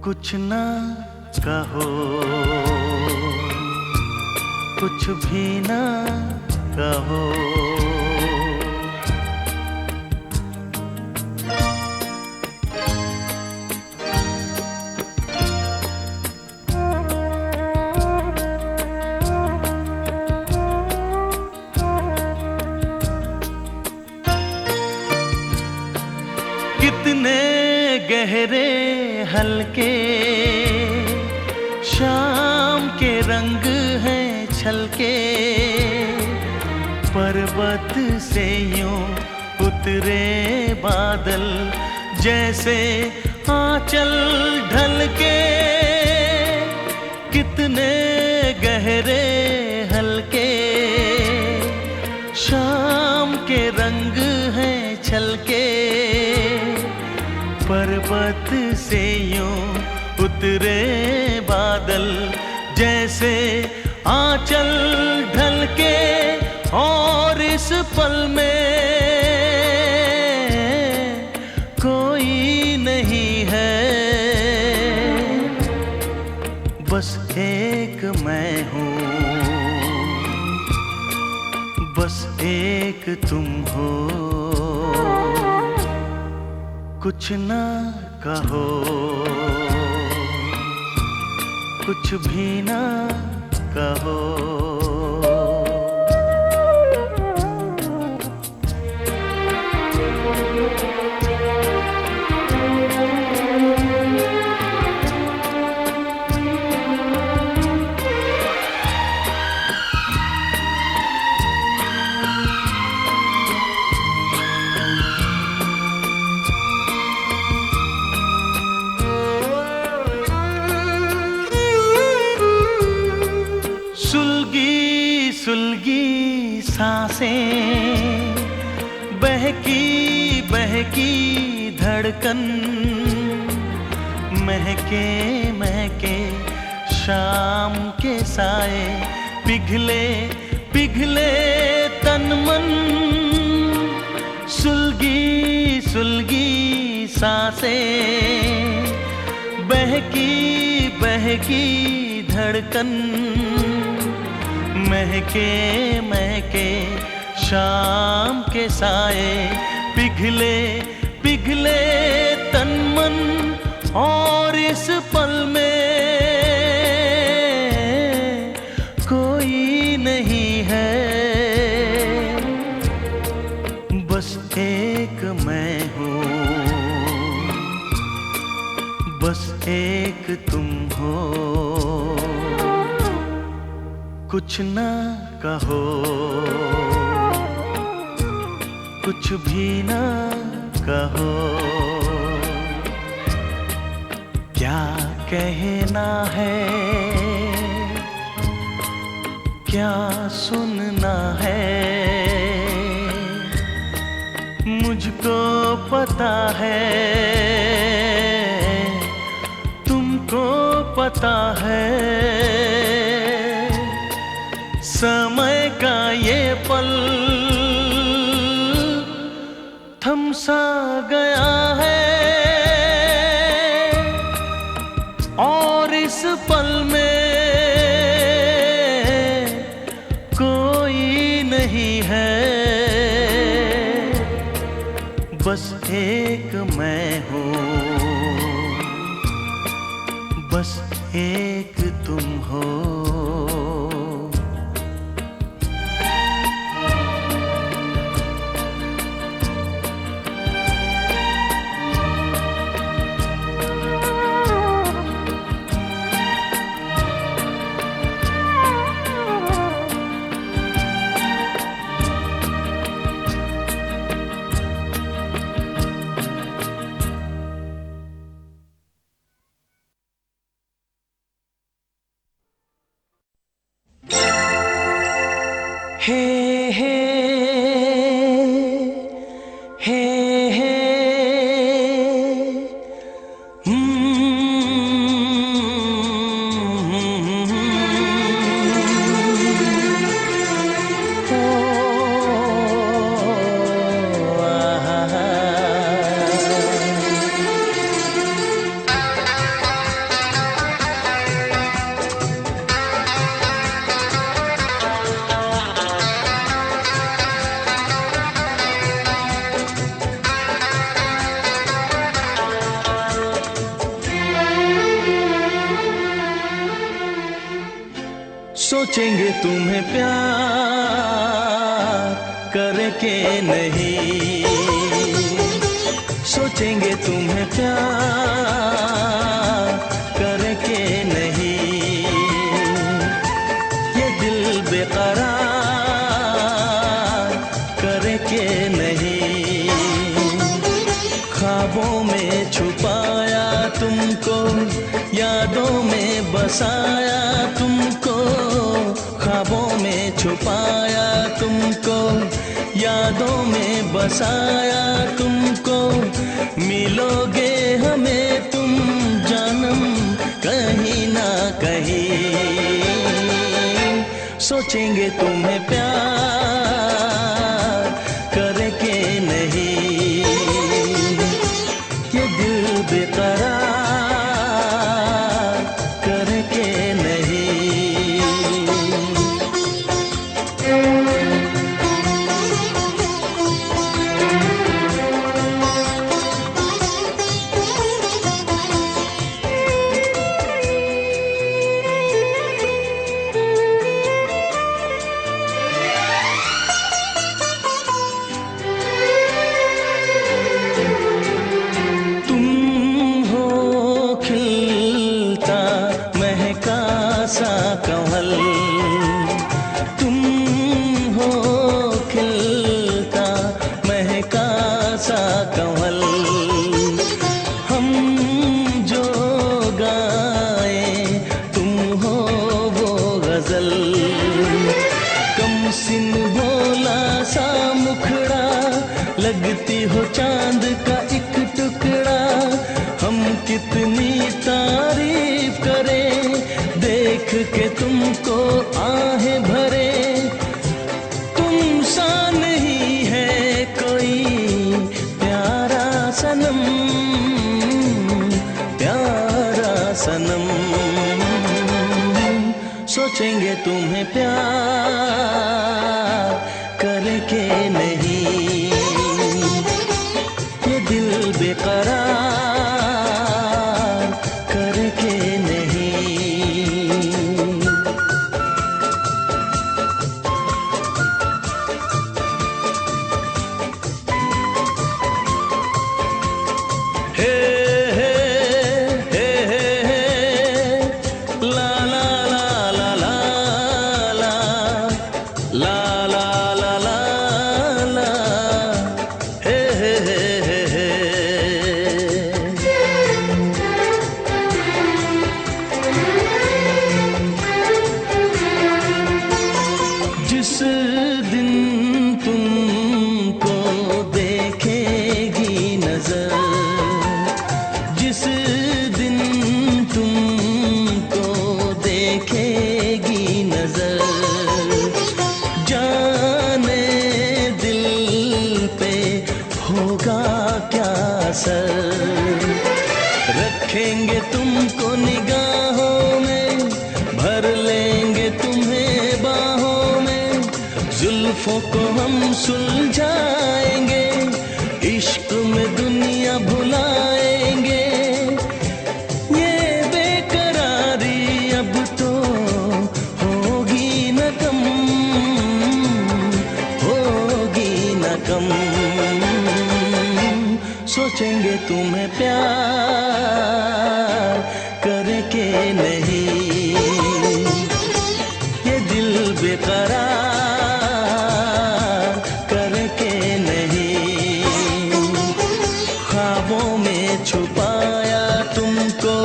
कुछ ना कहो, कुछ भी ना कहो। कितने गहरे हल्के शाम के रंग हैं छलके, पर्वत से यूं उतरे बादल जैसे आंचल ढलके। कितने गहरे हल्के शाम के रंग हैं छलके, पर्वत से यूं उतरे बादल जैसे आंचल ढलके। और इस पल में कोई नहीं है, बस एक मैं हूँ, बस एक तुम हो। कुछ ना कहो, कुछ भी ना कहो। सुलगी सुलगी सांसें, बहकी बहकी धड़कन, महके महके शाम के साए, पिघले पिघले तन मन। सुलगी सुलगी सांसें, बहकी बहकी धड़कन, महके महके शाम के साए, पिघले पिघले तन मन, और इस पल में कोई नहीं है, बस एक मैं हूँ, बस एक तुम हो। कुछ ना कहो, कुछ भी ना कहो, क्या कहना है, क्या सुनना है, मुझको पता है, तुमको पता है। समय का ये पल थम सा गया है, और इस पल में कोई नहीं है, बस एक मैं हूँ, बस एक तुम हो। हे हे हे हे सोचेंगे तुम्हें प्यार करके नहीं, सोचेंगे तुम्हें प्यार करके नहीं, ये दिल बेकरार करके नहीं, ख्वाबों में छुपाया तुमको, यादों में बसाया तुमको, ख्वाबों में छुपाया तुमको, यादों में बसाया तुमको, मिलोगे हमें तुम जानम कहीं ना कहीं, सोचेंगे तुम्हें प्यार करके नहीं, ये दिल बेकरार करके नहीं। सा कमल तुम हो, खिलता महका सा कमल, हम जो गाए तुम हो वो गजल, कम सिन भोला सा मुखड़ा, लगती हो चांद का एक टुकड़ा, हम कितनी तारीफ करें देख के तुमको आहें भरे, तुम सा नहीं है कोई प्यारा सनम, सनम, सोचेंगे तुम्हें प्यार करके नहीं, ये दिल बेकरार करके नहीं। हे हे हे हे हे ला ला ला ला ला ला ला ला ला ला ला हे हे हे हे हे। जिस दिन तुमको देखेगी नजर, जिस दिन तुमको देखेगी नजर, जाने दिल पे होगा क्या असर। रखेंगे तुमको निगाहों में, भर लेंगे तुम्हें बाहों में, जुल्फों को हम सुलझाएंगे, इश्क में दुनिया भुलाएंगे। ये बेकरारी अब तो होगी न कम, होगी न कम। सोचेंगे तुम्हें प्यार करके नहीं, ये दिल बेकरार करके नहीं। ख्वाबों में छुपाया तुमको,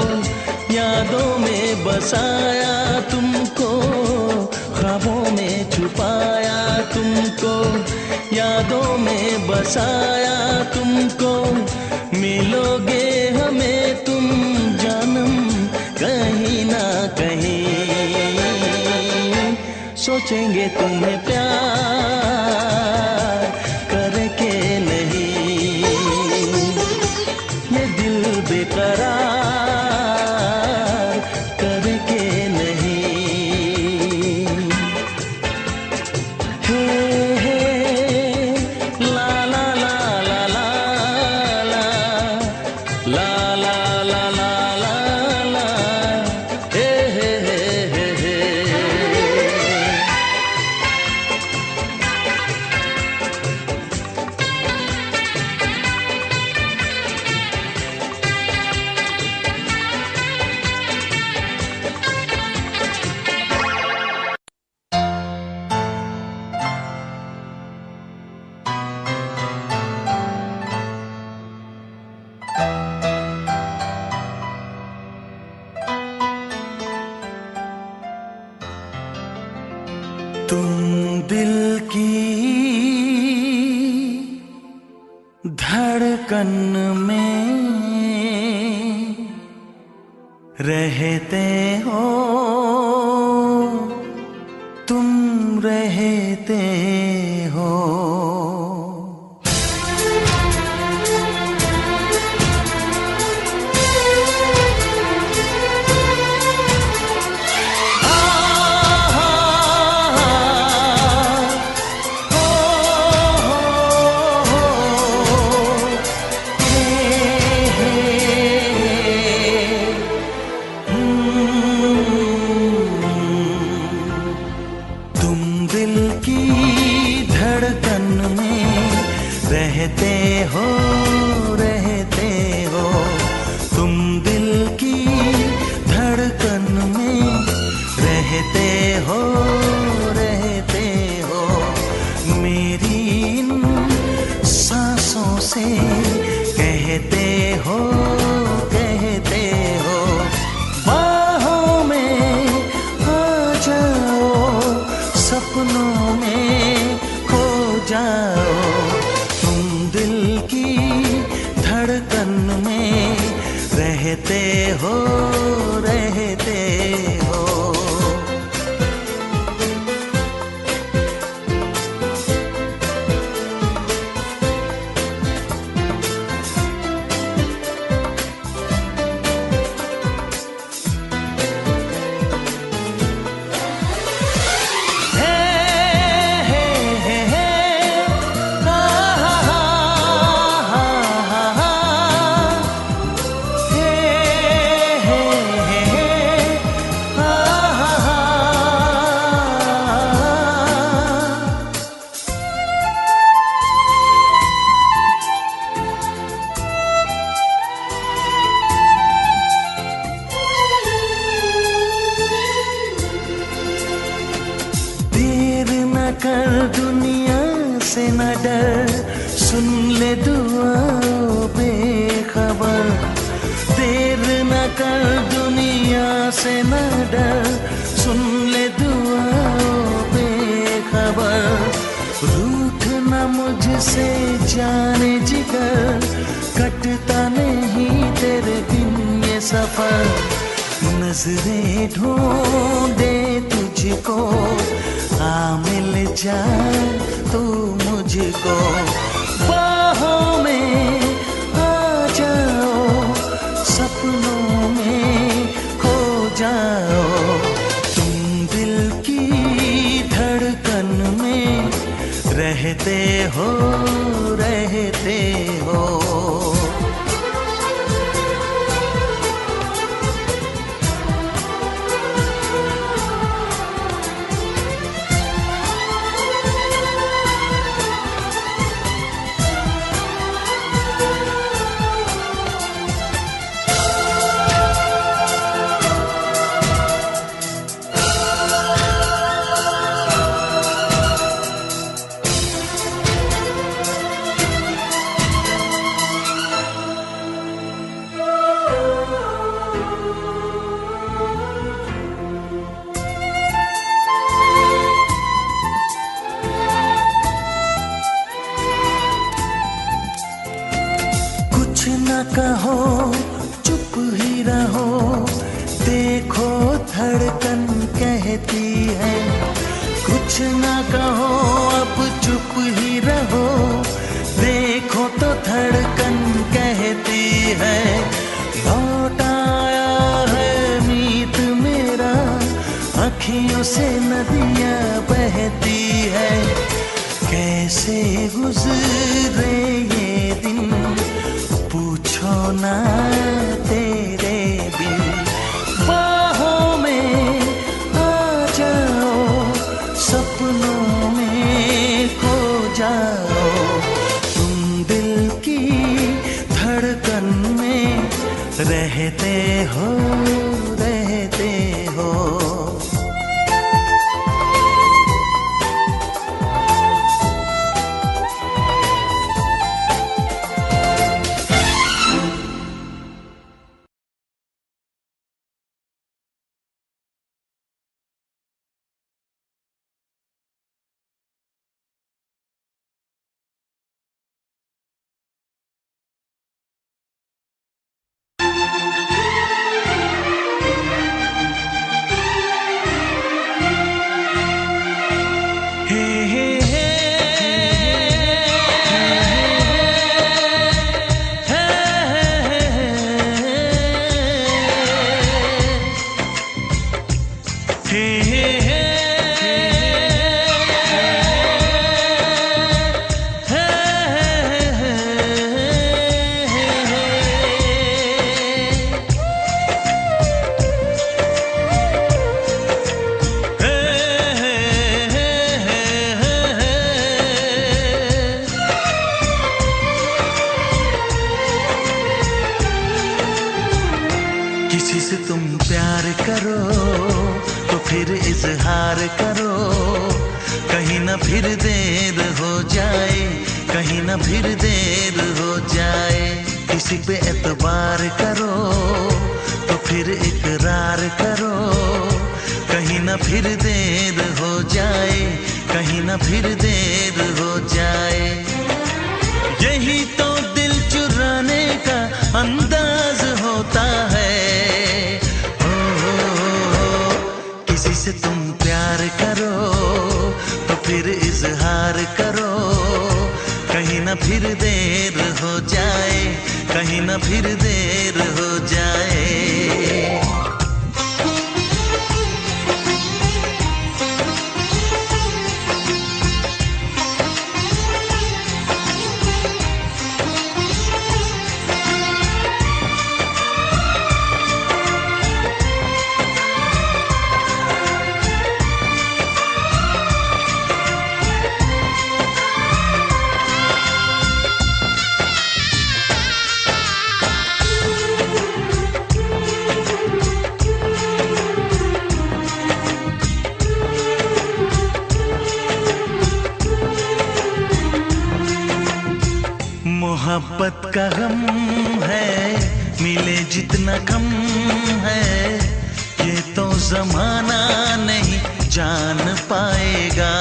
यादों में बसाया तुमको, ख्वाबों में छुपाया तुमको, यादों में बसाया तुमको। मिलोगे हमें तुम जानम कहीं ना कहीं, सोचेंगे तुम्हें प्यार करके नहीं, ये दिल बेकरार करके नहीं। हे हे ला ला ला ला ला ला ला ला ला ला ला ला हे हे हे हे हे। तुम दिल की धड़कन में रहते हो, तुम रहते हो। रहते हो, रहते हो, तुम दिल की धड़कन में रहते हो, रहते हो। मेरी इन सांसों से कहते हो, कहते हो। बाहों में आ जाओ, सपनों में खो जाओ, दिल की धड़कन में रहते हो, रहते हो। ले दुआओं बेखबर, देर न कर दुनिया से न डर, सुन ले दुआओं बेखबर, रूठ न मुझसे जाने जिगर, कटता नहीं तेरे बिन ये सफर, नजरें ढूंढे तुझको, आ मिल जाए तू मुझको, बाहों में आ जाओ, सपनों में खो जाओ, तुम दिल की धड़कन में रहते हो, रहते हो। कहो चुप ही रहो, देखो धड़कन कहती है, कुछ ना कहो अब चुप ही रहो, देखो तो धड़कन कहती है, लौट आया है मीत मेरा, अखियों से नदियाँ बहती है, कैसे गुजरे ये दिन पूछो ना तेरे बिन, बाहों में आ जाओ, सपनों में खो जाओ, तुम दिल की धड़कन में रहते हो, रहते हो। किसी से तुम प्यार करो तो फिर इजहार करो, कहीं ना फिर देर हो जाए, कहीं ना फिर देर हो जाए, किसी पे एतबार करो तो फिर इकरार करो, कहीं ना फिर देर हो जाए, कहीं ना फिर देर हो जाए, यही तो दिल चुराने का अंदाज होता है। किसी से तुम प्यार करो तो फिर इजहार करो, कहीं ना फिर देर हो जाए, कहीं ना फिर देर हो जाए। मोहब्बत का गम है, मिले जितना कम है, ये तो जमाना नहीं जान पाएगा।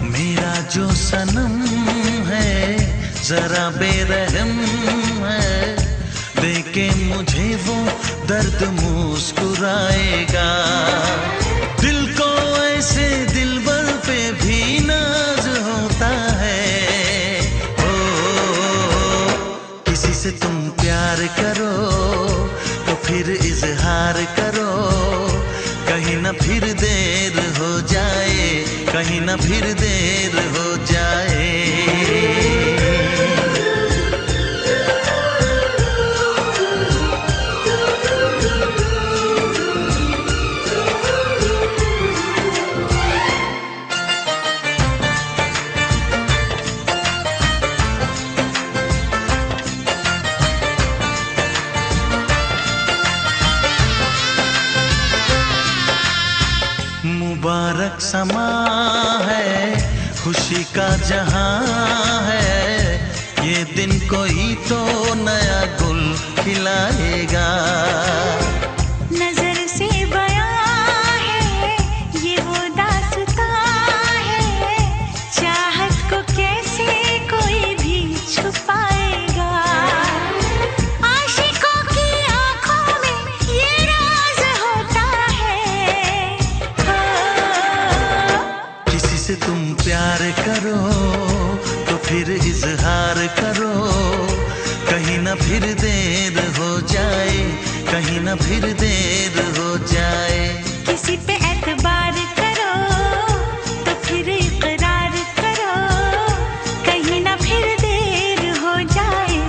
मेरा जो सनम है जरा बेरहम है, देखे मुझे वो दर्द मुस्कुराएगा। दिल को ऐसे दिलबर पे भी नाज होता है। किसी से तुम प्यार करो तो फिर इजहार करो, कहीं ना फिर देर हो जाए, कहीं ना फिर देर हो जाए। मुबारक समा है, खुशी का जहां है, ये दिन कोई तो नया गुल खिलाएगा। नजर से बयां है ये वो दास्तां है, चाहत को कैसे कोई भी छुपाएगा। आशिकों की आंखों में ये राज होता है। किसी से तुम प्यार करो तो फिर इजहार करो, कहीं ना फिर देर हो जाए, कहीं ना फिर देर हो जाए। किसी पे एतबार करो तो फिर इकरार करो, कहीं ना फिर देर हो जाए,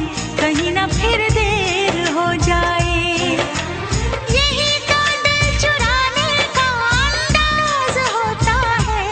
कहीं ना फिर देर हो जाए। यही तो दिल चुराने का अंदाज होता है।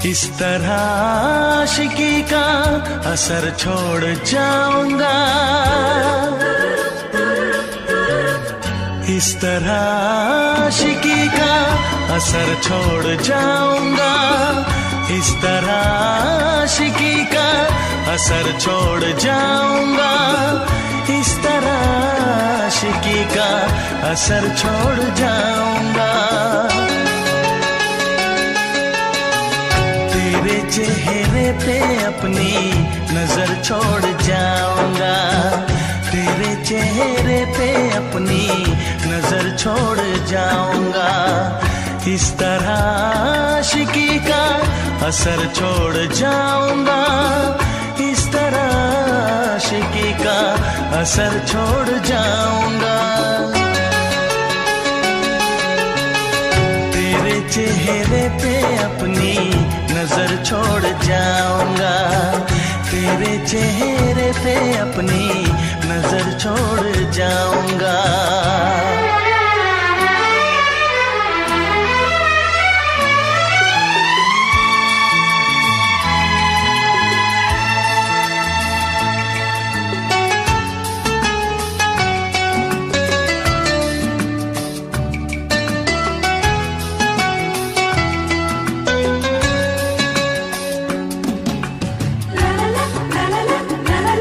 इस तरह आशिकी का असर छोड़ जाऊंगा, इस तरह आशिकी का असर छोड़ जाऊंगा, इस तरह आशिकी का असर छोड़ जाऊंगा, इस तरह आशिकी का असर छोड़ जाऊंगा। तेरे चेहरे पे अपनी नजर छोड़ जाऊंगा, तेरे चेहरे पे अपनी नजर छोड़ जाऊंगा, इस तरह आशिकी का असर छोड़ जाऊंगा, इस तरह आशिकी का असर छोड़ जाऊंगा। तेरे चेहरे पे अपनी नजर छोड़ जाऊंगा, तेरे चेहरे पे अपनी नजर छोड़ जाऊंगा। ला ला ला ला ला ला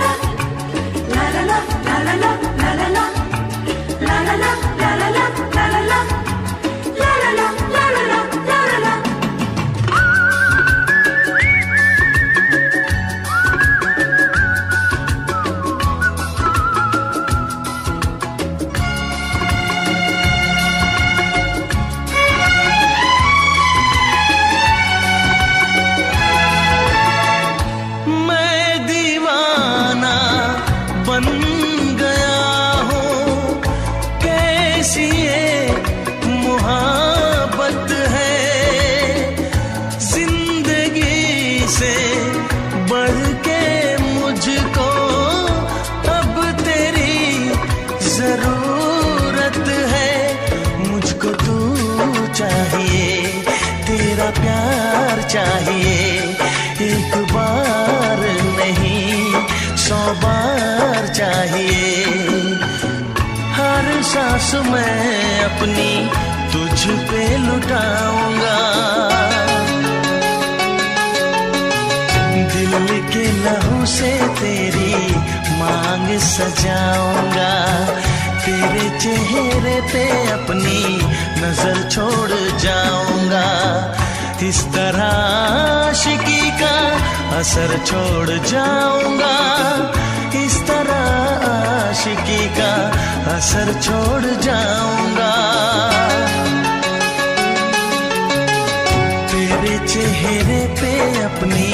चाहिए, एक बार नहीं 100 बार चाहिए। हर सांस मैं अपनी तुझ पे लुटाऊंगा, दिल के लहू से तेरी मांग सजाऊंगा, तेरे चेहरे पे अपनी नजर छोड़ जाऊंगा। इस तरह आशिकी का असर छोड़ जाऊंगा, इस तरह आशिकी का असर छोड़ जाऊंगा। तेरे चेहरे पे अपनी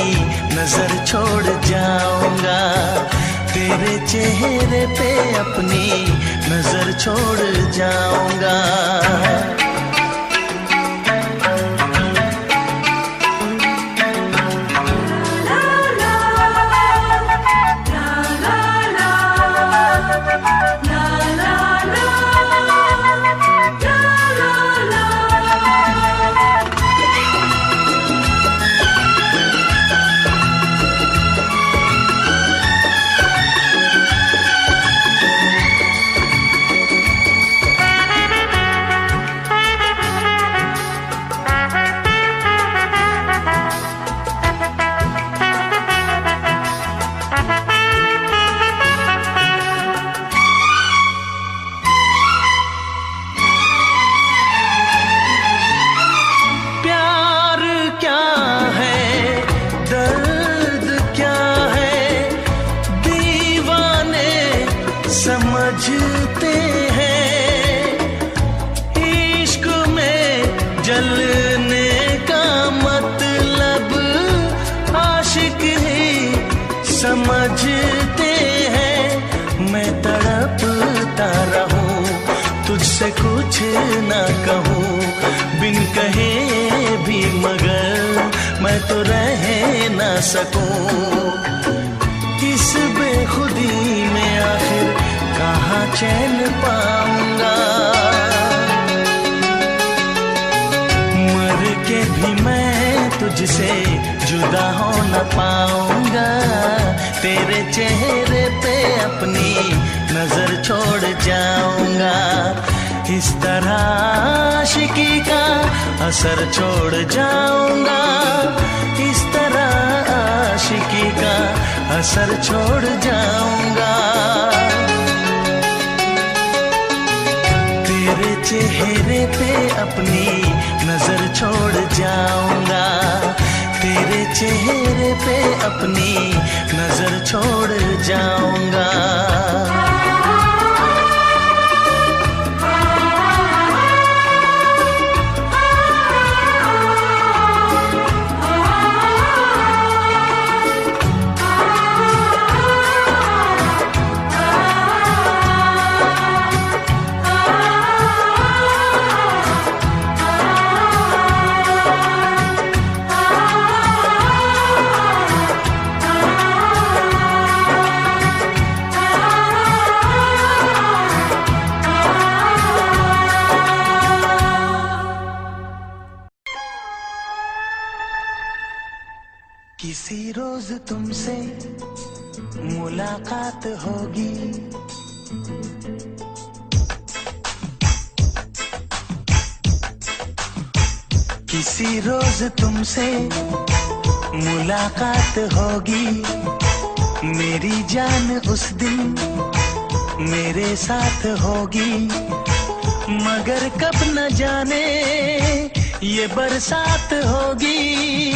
नजर छोड़ जाऊंगा, तेरे चेहरे पे अपनी नजर छोड़ जाऊंगा। समझते हैं इश्क में जलने का मतलब आशिक ही समझते हैं। मैं तड़पता रहूं तुझसे कुछ ना कहूं, बिन कहे भी मगर मैं तो रह ना सकूं। इस बेखुदी में आखिर कहाँ चैन पाऊंगा, मर के भी मैं तुझसे जुदा हो न पाऊंगा। तेरे चेहरे पे अपनी नजर छोड़ जाऊंगा, इस तरह आशिकी का असर छोड़ जाऊंगा, इस तरह आशिकी का असर छोड़ जाऊंगा। तेरे चेहरे पे अपनी नजर छोड़ जाऊंगा, तेरे चेहरे पे अपनी नजर छोड़ जाऊंगा। किसी रोज तुमसे मुलाकात होगी, किसी रोज तुमसे मुलाकात होगी। मेरी जान उस दिन मेरे साथ होगी, मगर कब न जाने ये बरसात होगी।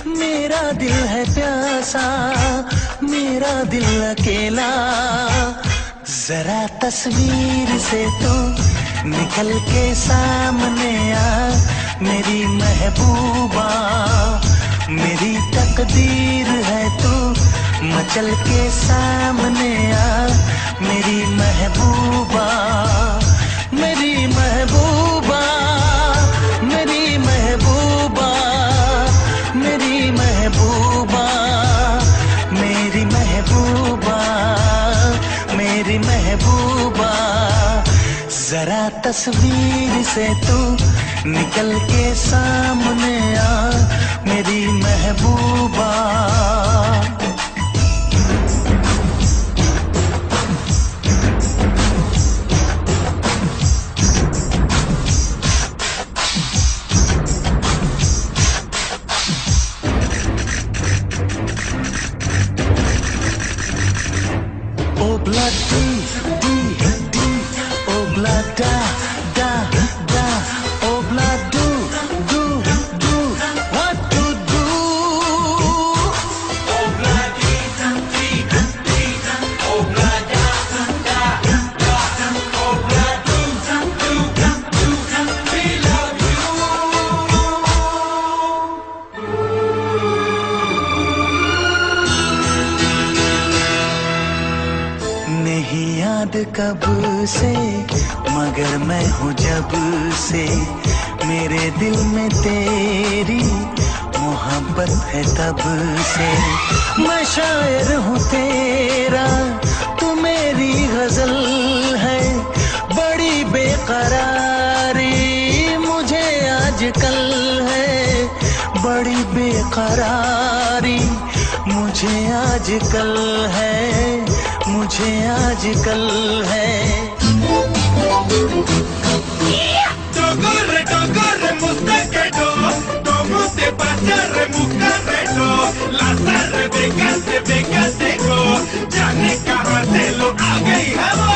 मेरा दिल है प्यासा, मेरा दिल अकेला। जरा तस्वीर से तू निकल के सामने आ, मेरी महबूबा। मेरी तकदीर है तू मचल के सामने आ, मेरी महबूबा। मेरी महबूबा, मेरी महबूबा, मेरी महबूबा, मेरी महबूबा, मेरी महबूबा। जरा तस्वीर से तू निकल के सामने आ, मेरी महबूबा। कब से मगर मैं हूँ जब से, मेरे दिल में तेरी मोहब्बत है तब से। मैं शायर हूँ तेरा, तू मेरी गजल है। बड़ी बेकरारी मुझे आजकल है, बड़ी बेकरारी मुझे आजकल है, मुझे आजकल है। Corre, mosquedo, como te pasa, remucarredo, las arrebecas de becasego, ya ne cahatelo, haga y jabón.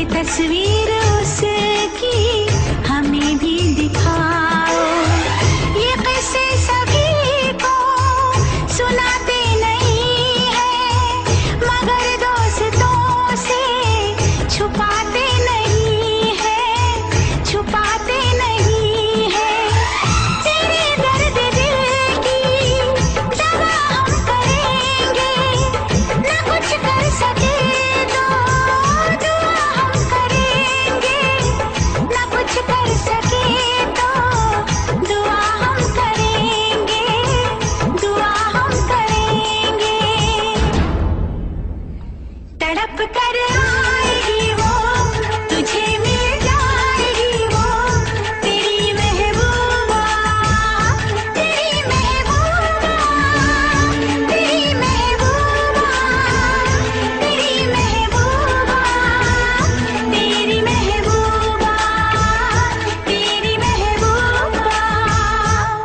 तस्वीर उसकी हमें भी दिखाओ, ये किस्से सभी को सुनाते नहीं है, मगर दोस्तों से छुपाते नहीं है, छुपाते नहीं है। तेरे दर्द दिल की दवा हम करेंगे, न कुछ कर सके तड़प कर आएगी वो, तुझे मिल जाएगी वो, तेरी महबूबा, तेरी महबूबा, तेरी महबूबा, तेरी महबूबा, तेरी महबूबा, तेरी महबूबा।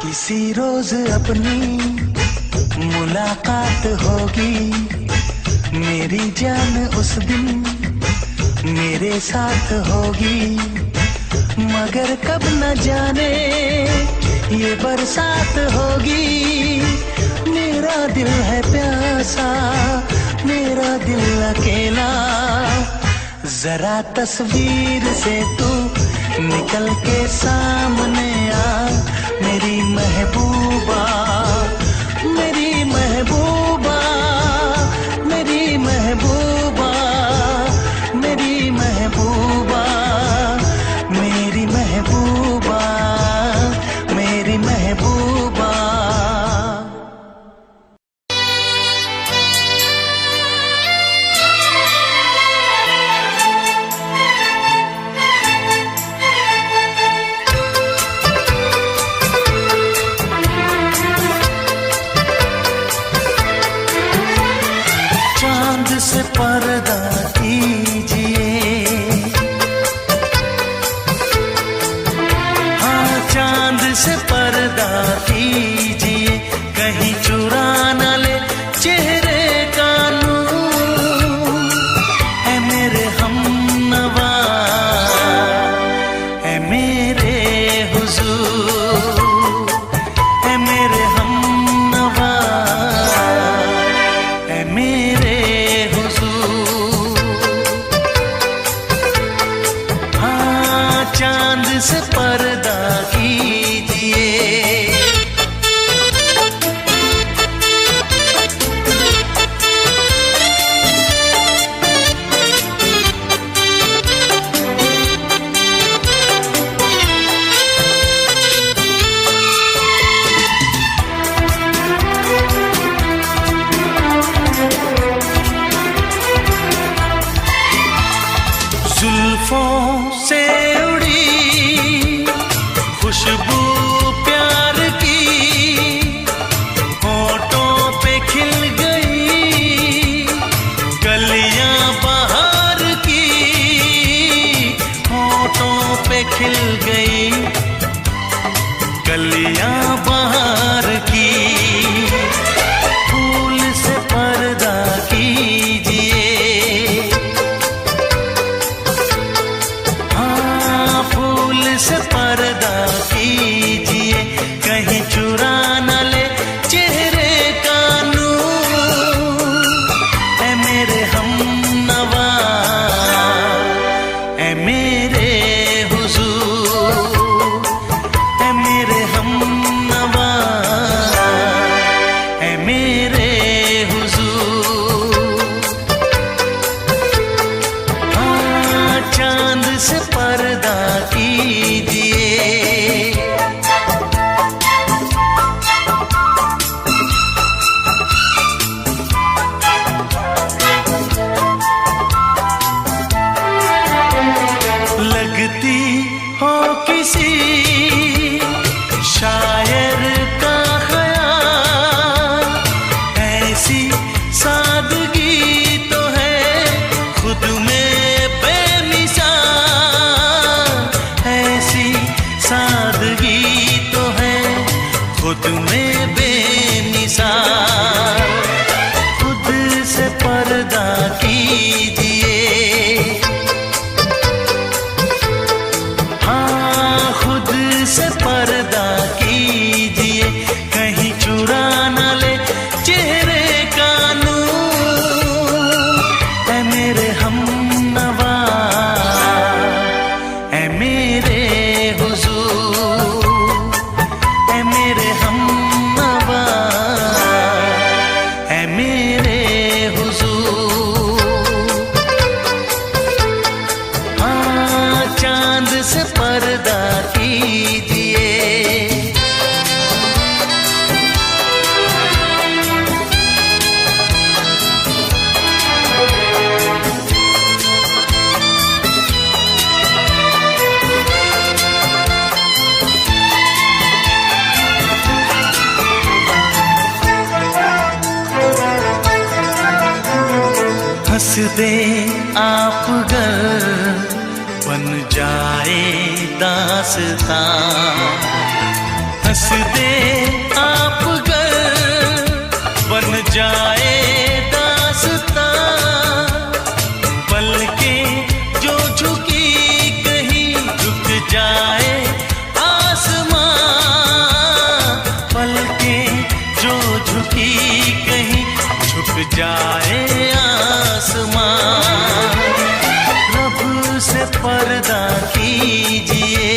किसी रोज अपनी मुलाकात होगी, मेरी जान उस दिन मेरे साथ होगी। मगर कब न जाने ये बरसात होगी। मेरा दिल है प्यासा, मेरा दिल अकेला। जरा तस्वीर से तू निकल के सामने आ, मेरी महबूबा, मेरी महबूबा, मेरी महबूबा, मेरी महबूबा। से पर्दा कीजिए। जुल्फों से उड़ी खुशबू प्यार की, होठों पे खिल गई कलियां बहार की, होठों पे खिल गई कलियां बहार की। फूल से पर्दा कीजिए, से पर्दा कीजिए, कहीं चुरा न ले चेहरे का नूर। ऐ मेरे हमनवा, ऐ मेरे हुजूर, ऐ मेरे हमनवा, ऐ मेरे हुजूर। हाँ, चांद से पर्दा कीजिए। लगती हो किसी शायर का ख्याल, ऐसी सादगी तो है खुद में बेमिसाल, ऐसी सादगी तो है खुद में बेमिसाल। खुद से पर्दा कीजिए, हाँ खुद से पर्दा कीजिए, कहीं चुरा न ले चेहरे का नूर। ऐ मेरे हमनवा, ऐ मेरे हुजूर, ऐ मेरे हमनवा, ऐ मेरे हुजूर। हाँ, चांद से पर्दा कीजिए। हंस दे आप गर बन जाए दास्तां, हंस दे आप गर बन जाए दास्तां। पलकें जो झुकी कहीं झुक जाए आसमां, पलकें जो झुकी कहीं झुक जाए आसमां। रब से पर्दा कीजिए,